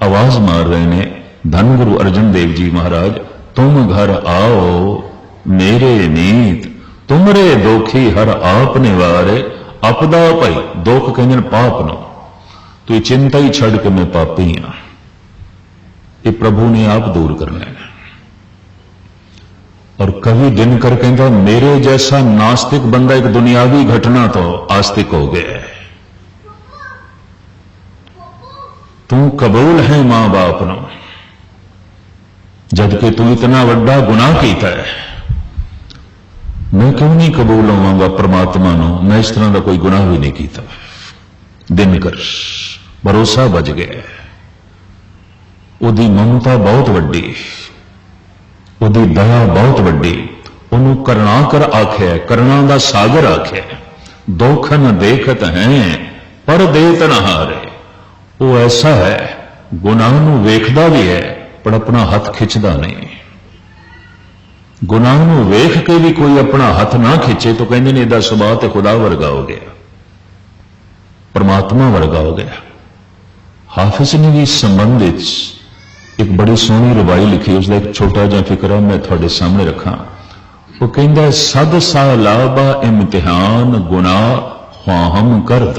आवाज मार रहे ने, धन गुरु अर्जन देव जी महाराज, तुम घर आओ मेरे मीत, तुमरे दोखी हर आप निवारे, अपदा भाई। दुख कहते पाप नो, तो ये चिंता ही छड़ के मैं पापी हाँ, ये प्रभु ने आप दूर करना है। और कवि दिनकर कहता मेरे जैसा नास्तिक बंदा एक दुनियावी घटना तो आस्तिक हो गया है। तू कबूल है मां बाप नो, जबकि तू इतना वड्डा गुनाह कीता है, मैं क्यों नहीं कबूल होवांगा परमात्मा नो, मैं इस तरह का कोई गुनाह भी नहीं कीता। दिनकर भरोसा बच गया, उदी ममता बहुत वड्डी, उदी दया बहुत वड्डी। उन्होंने करना कर आख्या, करना दा सागर आख्या। दुख न देखत हैं पर देत न हारे। वो ऐसा है गुनाह नूं वेखदा भी है पर अपना हाथ खिंचदा नहीं। गुनाह नूं वेख के भी कोई अपना हाथ ना खिंचे तो कहते ने इहदा सुभाव ते खुदा वर्गा हो गया, परमात्मा वर्गा हो गया। हाफिज ने भी इस संबंध एक बड़ी सोहनी रवाई लिखी, उसका एक छोटा जिहा फिक्रा मैं थोड़े सामने रखा। वो कहता है सद सालाबा इम्तिहान गुनाह ख्वाहम करद।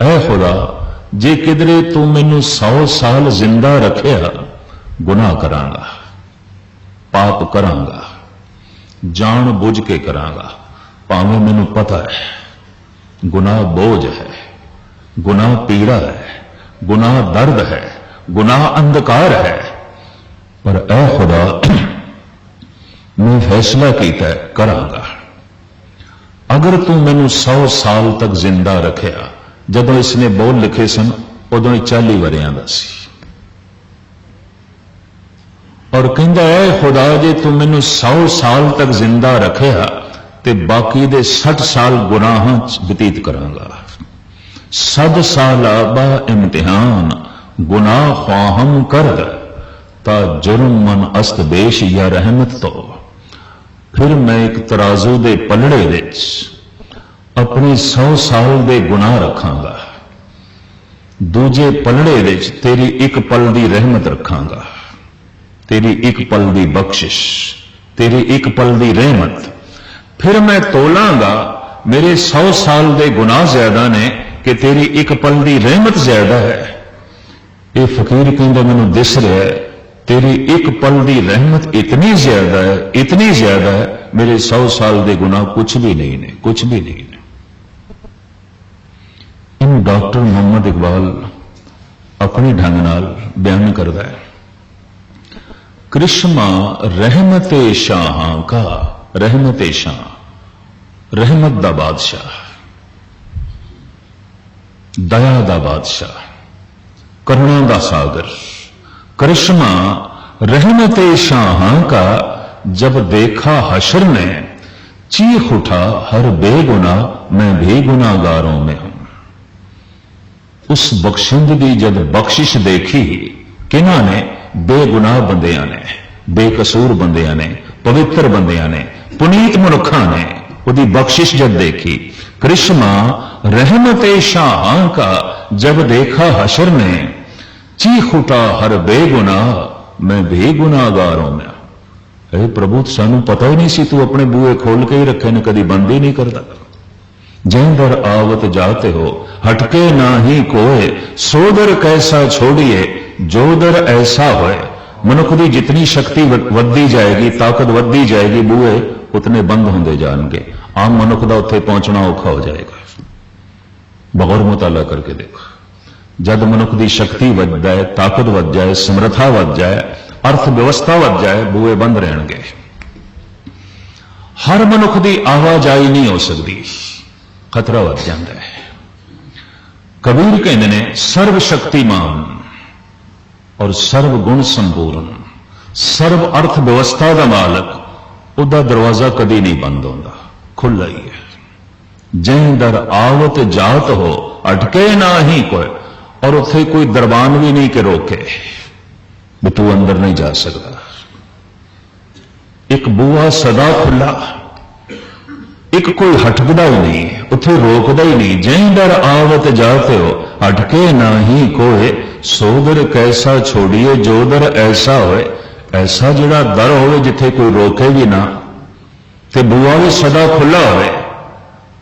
ऐ खुदा जे किधरे तू मैनू 100 साल जिंदा रखिया, गुनाह करांगा, पाप करांगा, जान बुझ के करांगा, भावें मैनू पता है गुनाह बोझ है, गुनाह पीड़ा है, गुनाह दर्द है, गुनाह अंधकार है। पर ऐ खुदा, मैं फैसला किया करांगा, अगर तू मैनू 100 साल तक जिंदा रखिया। जदों इसने बोल लिखे सन उदों 40 वरियां दा सी। और कहंदा है खुदा, जे तू मैनू 100 साल तक जिंदा रखिया ते बाकी दे 60 साल गुनाहां च बतीत करांगा। 60 साल बा इम्तिहान गुनाह ख्वाहम कर ता जुर्म मन अस्त बेश या रहमत तो। फिर मैं एक तराजू दे पलड़े विच अपने 100 साल दे गुनाह रखांगा, दूजे पलड़े विच तेरी एक पल दी रहमत रखांगा, तेरी एक पल दी बख्शिश, तेरी एक पल दी रहमत। फिर मैं तोलांगा, मेरे 100 साल दे गुनाह ज्यादा ने कि तेरी एक पल दी रहमत ज्यादा है। ये फकीर कहंदा मैनू दिस रहा है तेरी एक पल दी रहमत इतनी ज्यादा है, इतनी ज्यादा है, मेरे 100 साल दे गुनाह कुछ भी नहीं ने, कुछ भी नहीं ने। इन डॉक्टर मोहम्मद इकबाल अपने ढंग नाल बयान करता है, कृष्मा रहमते शाह का, रहमते शाह रहमत दा बादशाह, दया दा बादशाह, करुणा दा सागर। करिश्मा रहमते शाह का जब देखा हशर ने, चीख उठा हर बेगुनाह मैं भी गुनाहगारों में हूं। उस बख्शिंद की जब बख्शिश देखी किन्हां ने, बेगुनाह बंदियां ने, बेकसूर बंदियां ने, पवित्र बंदियां ने, पुनीत मनुखा ने उदी बख्शिश जब देखी। करिश्मा रहमते शाह का जब देखा हशर ने, चीख उठा हर बेगुनाह मैं भी गुनाहगारों में। अरे प्रभु, सानू पता ही नहीं सी तू अपने बूहे खोल के ही रखे ने, कभी बंद ही नहीं करता। जैंदर आवत जाते हो हटके ना ही कोय, सोदर कैसा छोड़िए जोदर ऐसा होए। मनुख की जितनी शक्ति वधी जाएगी, ताकत वधी जाएगी, बूहे उतने बंद होंदे जाएंगे। आम मनुख का उत्थे पहुंचना औखा हो जाएगा। बगौर मुताला करके देखो, जब मनुख की शक्ति वध जाए, ताकत वध जाए, समर्था वध जाए, अर्थव्यवस्था वध जाए, बूहे बंद रहेंगे। हर मनुख की आवाजाही नहीं हो सकती, खतरा वध जाता है। कबीर कहते ने सर्व शक्तिमान और सर्व गुण संपूर्ण, सर्व अर्थव्यवस्था का मालक, उदा दरवाजा कदी नहीं बंद होता, खुला ही है। जै दर आवत जात हो अटके ना ही कोई, और उत्थे कोई दरबान भी नहीं के रोके भी तू अंदर नहीं जा सकता। एक बूहा सदा खुला, एक कोई हटकदा ही नहीं, उत्थे रोकदा ही नहीं। जै दर आवत जाते हो अटके ना ही कोई, सोदर कैसा छोड़िए जोदर ऐसा होए। ऐसा जिहड़ा दर होवे जिथे कोई रोके भी ना, ते बूहा भी सदा खुला होवे,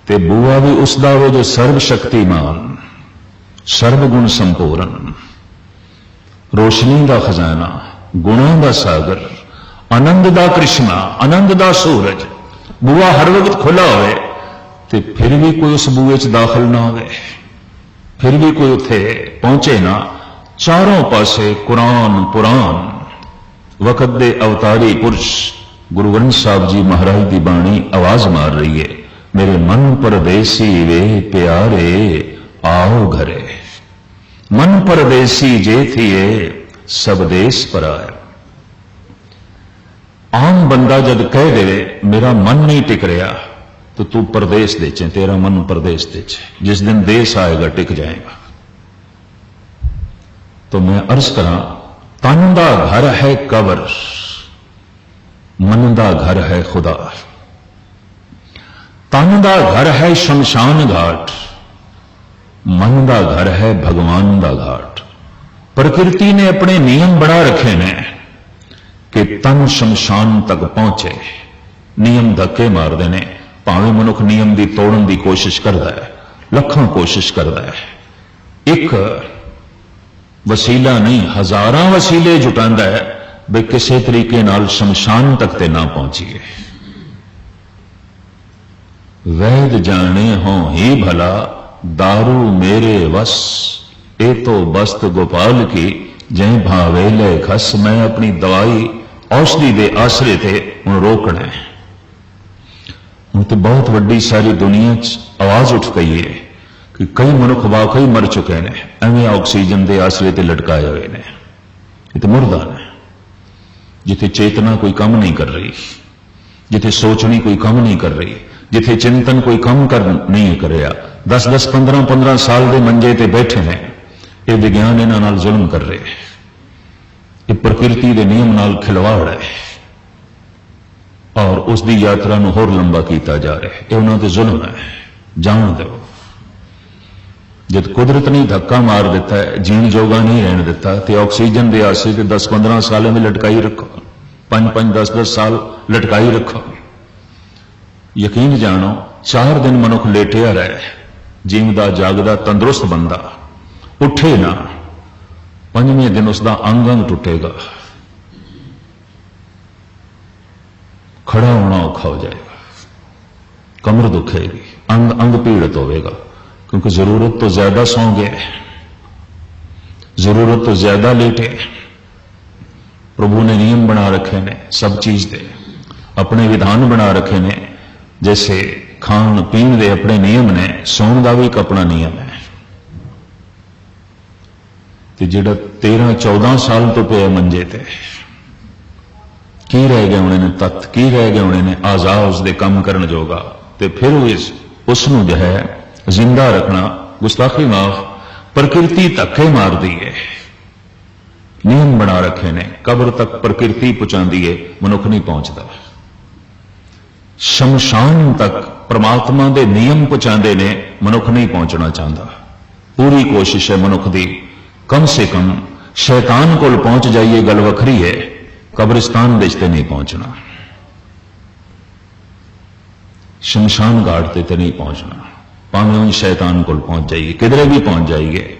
ते बूहा भी उसदा होवे जो सर्व शक्तिमान, सर्वगुण संपूर्ण, रोशनी का खजाना, गुणों का सागर, आनंद का कृष्णा, आनंद का सूरज। बूहा हर वक्त खुला होवे ते फिर भी कोई उस बूहे च दाखिल ना होवे, फिर भी कोई उत्थे पहुंचे ना। चारों पासे कुरान पुराण, वक़्त दे अवतारी पुरुष गुरु ग्रंथ साहब जी महाराज की बाणी आवाज मार रही है, मेरे मन परदेसी वे प्यारे आओ घरे। मन परदेसी जे थिए सब देश पर आए। आम बंदा जब कह दे मेरा मन नहीं टिक रहा, तो तू परदेश देचे, तेरा मन परदेश देचे। जिस दिन देश आएगा टिक जाएगा। तो मैं अर्ज करा, तन दा घर है कब्र, मन दा घर है खुदा। तन दा घर है शमशान घाट, मन का घर है भगवान का घाट। प्रकृति ने अपने नियम बना रखे ने कि तन शमशान तक पहुंचे। नियम धक्के मारते हैं, भावें मनुख नियम की तोड़न की कोशिश करता है, लखों कोशिश करता है। एक वसीला नहीं, हजारां वसीले जुटांदा है भी किसी तरीके नाल शमशान तक ते ना पहुंचिए। वैद जाने हो ही भला दारू मेरे वस, ए तो बस्त गोपाल की जै भावे ले खस, मैं अपनी दवाई औषधि दे आसरे ते हुण रोकना है। हुण तो बहुत वड्डी सारी दुनिया च आवाज उठ गई है कि कई मनुख वाकई मर चुके ने, एवं ऑक्सीजन के आसरे ते लटकाए हुए ने। ये तो मुर्दा ने, जिथे चेतना कोई कम नहीं कर रही, जिथे सोचनी कोई कम नहीं कर रही, जिथे चिंतन कोई कम कर नहीं कर रहा। 10-10, 15-15 साल के मंजे ते बैठे ने। ये विज्ञान इन्हां नाल जुल्म कर रहे, ये प्रकृति के नियम नाल खिलवाड़ है और उसकी यात्रा नूं होर लंबा किया जा रहा है। ये उन्हां ते जुल्म है, जान दो। जब कुदरत ने धक्का मार दिता है, जीण जोगा नहीं रहने दिता, तो ऑक्सीजन के आसे ते 10-15 सालों में लटकाई रखो, 5-5, 10-10 साल लटकाई रखो। यकीन जानो 4 दिन मनुख लेटिया रहे, जीवदा जागदा तंदुरुस्त बंदा उठे ना, 5वें दिन उसका अंग अंग टुटेगा, खड़ा होना औखा हो जाएगा, कमर दुखेगी, अंग अंग पीड़ित होगा, क्योंकि जरूरत तो ज्यादा सौ गए, जरूरत तो ज्यादा लेटे। प्रभु ने नियम बना रखे ने सब चीज दे, अपने विधान बना रखे ने, जैसे खान पीन दे अपने नियम ने, सौन का भी एक अपना नियम है। तो जिहड़ा 13-14 साल तो पे मंजे ते, की रह गया उन्हें तत्त, की रह गया उन्हें आजाद उसके काम करने जोगा, तो फिर उसनूं जो है जिंदा रखना। गुस्ताखी माफ, प्रकृति धक्के मार दी है, नियम बना रखे ने, कब्र तक प्रकृति पहुंचाती है, मनुख नहीं पहुंचता। शमशान तक परमात्मा के नियम पहुंचाते ने, मनुख नहीं पहुंचना चाहता। पूरी कोशिश है मनुख की, कम से कम शैतान कोल पहुंच जाइए, गल वखरी है, कब्रिस्तान देते नहीं पहुंचना, शमशान घाट ते नहीं पहुंचना। भावें शैतान को पहुंच जाइए, किधरे भी पहुंच जाइए।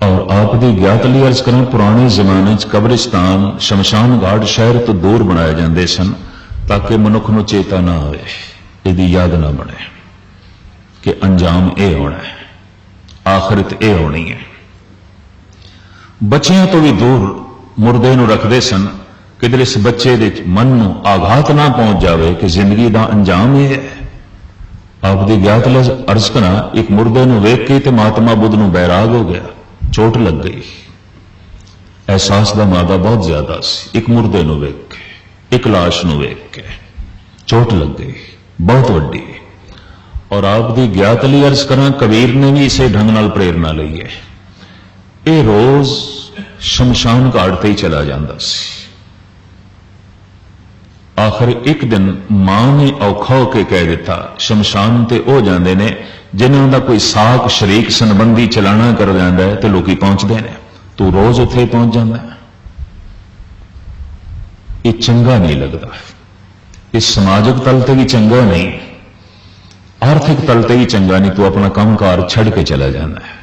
और आपकी ज्ञात लिए अर्ज करें, पुराने जमाने कब्रिस्तान शमशान घाट शहर तो दूर बनाए जाते सन, ताकि मनुख को चेता ना आए, यदि याद ना बने कि अंजाम यह होना है, आखिरत यह होनी है। बच्चियां तो भी दूर मुर्दे नूं रखते सन, किधर इस बच्चे के मन नूं आघात ना पहुंच जाए कि जिंदगी का अंजाम यह है। आपकी ज्ञात अर्ज करा, एक मुर्दे नूं वेख के महात्मा बुद्ध नूं बैराग हो गया, चोट लग गई। एहसास का मादा बहुत ज्यादा सी, एक मुर्दे नूं वेख के, एक लाश नूं वेख के चोट लग गई बहुत वड्डी। और आपकी ज्ञात ली अर्ज करा, कबीर ने भी इसे ढंग नाल प्रेरणा लई है। ये रोज शमशान घाट ते ही चला जाता सी। आखिर एक दिन मां ने औखा होके कह दिता, शमशान ते हो जाते ने जिन्हों का कोई साक शरीक संबंधी चलाना कर जाता है, तो लोग पहुंचते हैं, तू रोज उत्थे पहुंच जाता है। ये चंगा नहीं लगता, इस समाजिक तल ते भी चंगा नहीं, आर्थिक तल ते भी चंगा नहीं। तू अपना कामकार छड़ के चला जाता है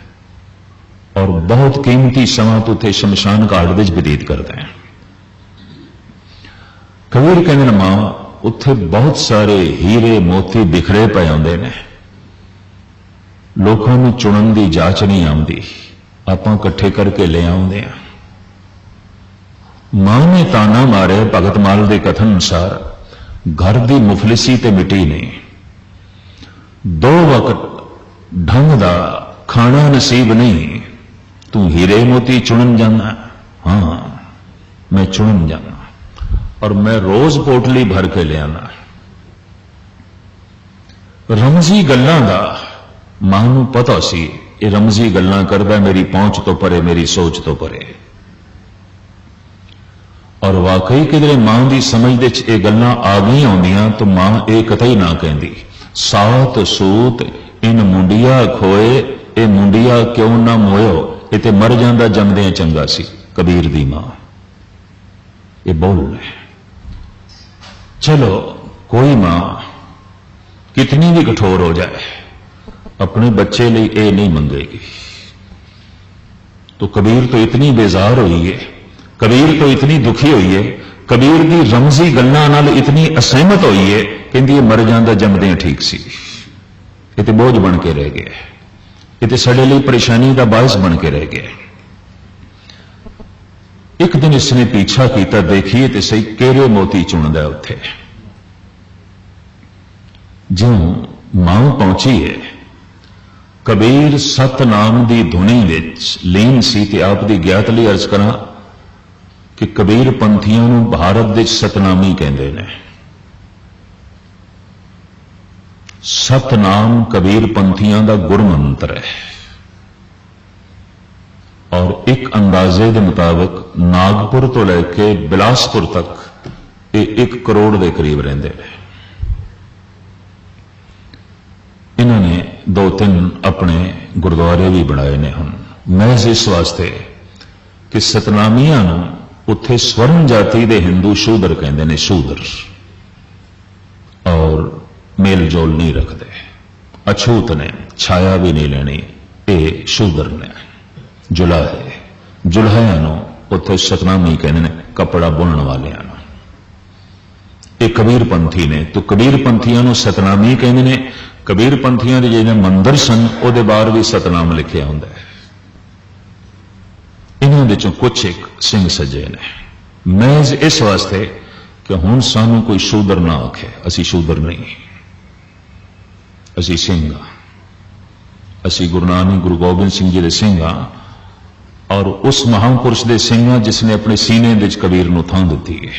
और बहुत कीमती समा तू उत्थे शमशान घाट विच बतीत करता है। कबीर कहते मां, उत्थे बहुत सारे हीरे मोती बिखरे पे आते हैं, लोगों को चुनन की जांच नहीं आती, आपां इकट्ठे करके ले आउंदे हैं। मां ने ताना मारे भगत माल के कथन अनुसार, घर की मुफलिसी ते मिटी नहीं, 2 वक्त ढंग का खाना नसीब नहीं, तू हीरे मोती चुनन जाना। हाँ, मैं चुनन जाना और मैं रोज पोटली भर के ले आना। रमजी गल्लां दा मां नूं पता सी, ये रमजी गल्लां करदा मेरी पहुंच तो परे, मेरी सोच तो परे। और वाकई किधरे मां की समझ दे ये गल्लां आ गई आउंदियां, तो मां ये कतई ना कहती, सात सूत इन मुंडिया खोए, ये मुंडिया क्यों ना मोयो, ये ते मर जांदा जमदे चंगा सी। कबीर दी मां ये बोल रहे। चलो कोई मां कितनी भी कठोर हो जाए, अपने बच्चे लिए ये नहीं मंगेगी। तो कबीर तो इतनी बेजार हुई है, कबीर तो इतनी दुखी हुई है, कबीर की रमजी गल्लां नाल इतनी असहमत हुई है, कहती है मर जांदा जमदे ठीक सी। ये तो बोझ बन के रह गया, ये तो साडे लिए परेशानी का बायस बन के रह गया। एक दिन इसने पीछा किया, देखिए तो सही केरे मोती चुनदा उत्थे। ज्यों मां पहुंची है, कबीर सतनाम दी धुनी विच लीन सी ते आप दी ज्ञात लई अर्ज करा कि कबीर पंथियों नूं भारत दे सतनामी कहंदे ने। सतनाम कबीर पंथियों का गुरमंत्र है और एक अंदाजे के मुताबिक नागपुर तो लैके बिलासपुर तक ये 1 करोड़ के करीब रहिंदे ने। इन्होंने 2-3 अपने गुरुद्वारे भी बनाए ने। हुण महज इस वास्ते कि सतनामियां नूं उत्थे स्वर्ण जाति के हिंदू शूदर कहते हैं, शूदर, और मेल जोल नहीं रखते, अछूत ने, छाया भी नहीं लेनी, ये शूदर ने, जुलाहे, जुलाहियां उत्थे सतनामी कहते हैं, कपड़ा बुनने वाले। ये कबीर पंथी ने, तो कबीर पंथियों सतनामी कहते हैं। कबीर पंथियों के जिहड़े मंदिर सन उहदे बाहर भी सतनाम लिखिया हुंदा है। इन्हां विचों कुछ एक सिंह सजे ने। महज इस वास्ते कि हुण सानू कोई शूदर ना आखे, असी शूदर नहीं, असी सिंह हाँ, असी गुरु नानक गुरु गोबिंद सिंह जी के सिंह हाँ, और उस महापुरुष के सिंह हाँ जिसने अपने सीने विच कबीर नूं थां दित्ती है।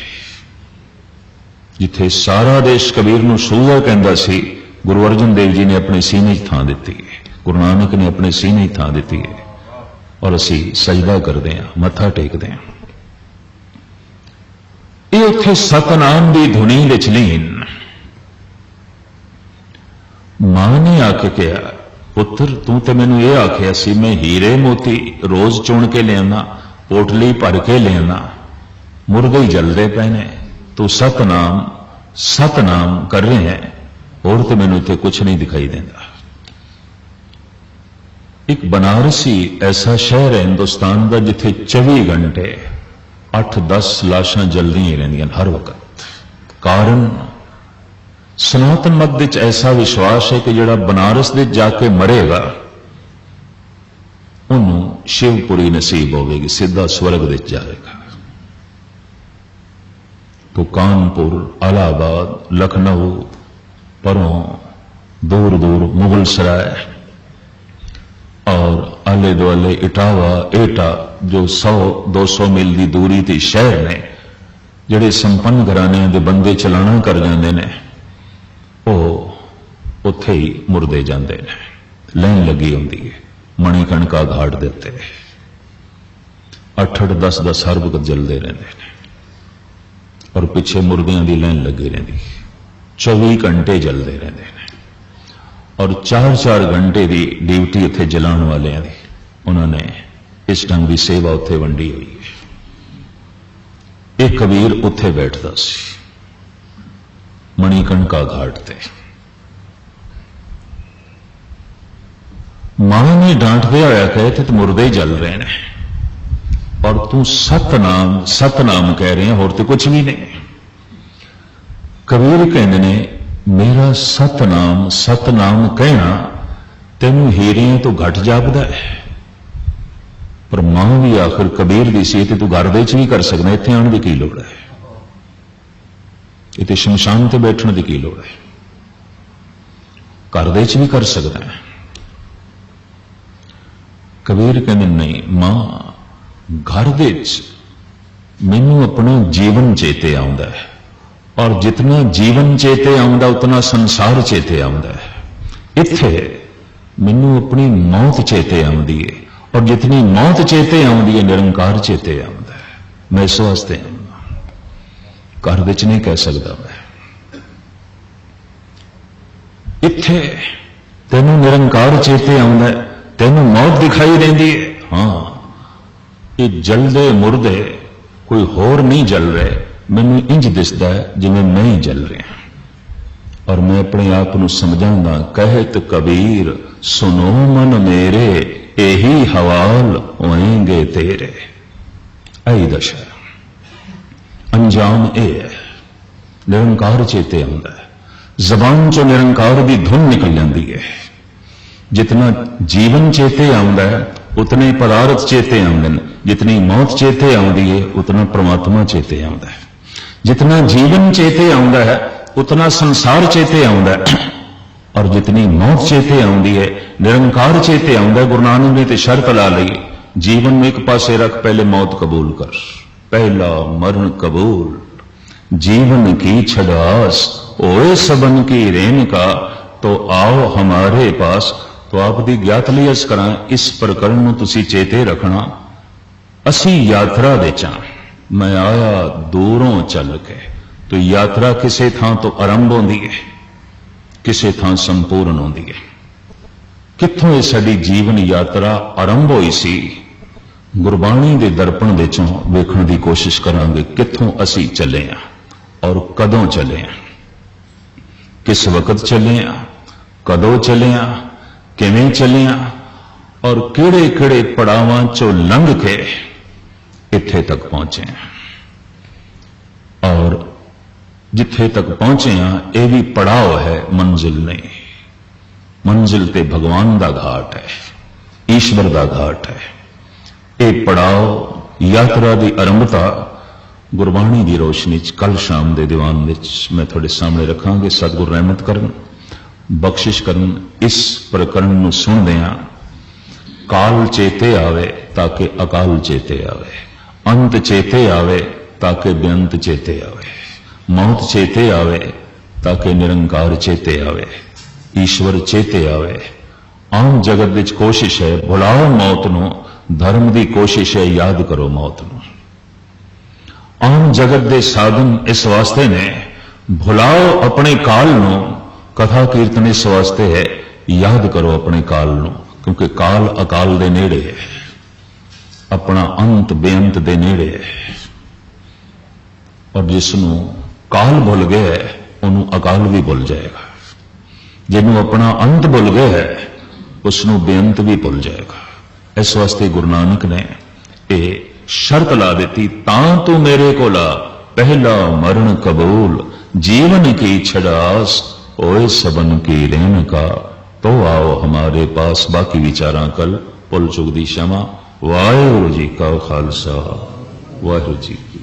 जिथे सारा देश कबीर नूं शूदर कहंदा सी, गुरु अर्जन देव जी ने अपने सीने थां दित्ती है, गुरु नानक ने अपने सीने थां दित्ती है, और असी सजदा करते हैं, मत्था टेकते हैं। ये उत्थे सतनाम की धुनी विच लीन। मां ने आके कहा, पुत्र तू तो मैनू ये आखिया सी मैं हीरे मोती रोज चुन के लिया, पोटली भर के लिया, मुर्गे ही जलते पे ने, तू सतनाम सतनाम कर रहे हैं, और तो मैनू इत्थे कुछ नहीं दिखाई देता। एक बनारसी ऐसा शहर है हिंदुस्तान का जिथे 24 घंटे 8-10 लाशां जलदियां रहिंदियां हर वक्त। कारण सनातन मत विच ऐसा विश्वास है कि जिहड़ा बनारस दे जाके मरेगा उन्होंने शिवपुरी नसीब होगी, सीधा स्वर्ग विच जाएगा। तो कानपुर, इलाहाबाद, लखनऊ, परों दूर दूर मुगल सराय और आले दुआले इटावा, एटा, जो 100-200 मील की दूरी ते शहर ने, जिहड़े संपन्न घराने के बंदे चलाना कर जाते हैं, वो उत्थे ही मुरदे जाते हैं। लाइन लगी होंदी है मणिकणका घाट दे उत्ते, 8-8, 10-10 हर वक्त जलते रहते हैं, और पिछे मुर्दियों की लाइन लगी रहती, 24 घंटे जलते रहते हैं, और 4-4 घंटे की ड्यूटी उत्थे जलाने वाले दी उन्होंने इस ढंग की सेवा उत्थे वंडी हुई है। एक कबीर उत्थे बैठता सी मणिकणका घाट ते। मां ने डांटदे होया कहे थे तो मुर्दे जल रहे हैं, और तू सतनाम सतनाम कह रहे हैं, होर तो कुछ भी नहीं। कबीर कहते ने मेरा सतनाम सतनाम कहना तेनू हीरियां तो घट जापदा है, पर मां भी आखिर कबीर दी सी, तू घर दे भी कर सकना, इत्थे आने की की लोड़ है, इत्थे शमशान ते बैठने की की लोड़ है, घर दे भी कर सकता है। कबीर कहते नहीं मां, घर दे मैनू अपना जीवन चेते आउंदा है, और जितना जीवन चेते आउंदा उतना संसार चेते आउंदा है। इत्थे मैनू अपनी मौत चेते आउंदी है, और जितनी मौत चेते आउंदी है निरंकार चेते आउंदा है। मैं इस वास्ते आउंदा, घर विच नहीं कह सकता मैं। इत्थे तेनू निरंकार चेते आउंदा है, तेनू मौत दिखाई देंदी है। हाँ, ये जलदे मुर्दे कोई होर नहीं जल रहे, मैनू इंज दिसदा है जिवें मैं ही जल रहा, और मैं अपने आप को समझांगा। कहत कबीर सुनो मन मेरे, यही हवाल होएंगे तेरे। आई दशा अंजाम ए है, निरंकार चेते आंदा है, जबान चो निरंकार की धुन निकल जाती है। जितना जीवन चेते आंदा है उतने पदार्थ चेते आउंदे ने। जितनी मौत चेते आउंदी है उतना परमात्मा चेते आउंदा है। जितना जीवन चेते आउंदा है उतना संसार चेते आउंदा है। और जितनी मौत चेते आउंदी है निरंकार चेते आउंदा है। गुरु नानक ने तो शर्त ला ली, जीवन में एक पासे रख, पहले मौत कबूल कर, पहला मरण कबूल, जीवन की छड़ास ओए सबन की रेन का, तो आओ हमारे पास। तो आप दी ज्ञात ਲਈ ਅਸ ਕਰਾਂ, ਇਸ ਪ੍ਰਕਰਨ ਨੂੰ ਤੁਸੀਂ ਚੇਤੇ ਰੱਖਣਾ। ਅਸੀਂ ਯਾਤਰਾ ਵਿੱਚ ਹਾਂ, ਮੈਂ ਆਇਆ ਦੂਰੋਂ ਚੱਲ ਕੇ। तो यात्रा किसी थां तो आरंभ होती है, किसी थां संपूर्ण होती है। कित्थों ये साडी जीवन यात्रा आरंभ हुई सी, गुरबाणी के दर्पण विचों वेखण की कोशिश करांगे। कित्थों असी चले हैं और कदों चले हैं, किस वक्त चले हैं, कदों चले हैं, किवें चले हैं और किहड़े किहड़े पड़ावां चों लंघ के इत्थे तक पहुंचे हैं। और जिथे तक पहुंचे हैं यह भी पड़ाव है, मंजिल नहीं। मंजिल ते भगवान का घाट है, ईश्वर का घाट है। ये पड़ाव यात्रा की आरंभता गुरबाणी की रोशनी कल शाम के दीवान मैं थोड़े सामने रखांगे। सतगुरु रहमत करन, बख्शिश करन। इस प्रकरण नूं सुनदिआं काल चेते आवे ताकि अकाल चेते आवे, अंत चेते आवे ताकि बेअंत चेते आवे, मौत चेते आवे ताकि निरंकार चेते आवे, ईश्वर चेते आवे। आम जगत विच कोशिश है भुलाओ मौत नूं, धर्म की कोशिश है याद करो मौत नूं। आम जगत के साधन इस वास्ते ने भुलाओ अपने काल नूं, कथा कीर्तन इस वास्ते है याद करो अपने काल नूं, क्योंकि काल अकाल दे नेड़े है, अपना अंत बेअंत दे नेड़े है। और जिसनों काल भुल गया है उन्होंने अकाल भी भुल जाएगा, जिन्हों अपना अंत भुल गया है उसनों बेअंत भी भुल जाएगा। इस वास्ते गुरु नानक ने यह शर्त ला दी, तां तू मेरे को ला पहला मरण कबूल, जीवन की छड़ास ओए सबन की रेन का, तो आओ हमारे पास। बाकी विचारां कल पुल चुक दी क्षमा। वाहिगुरू जी का खालसा, वाहिगुरू जी की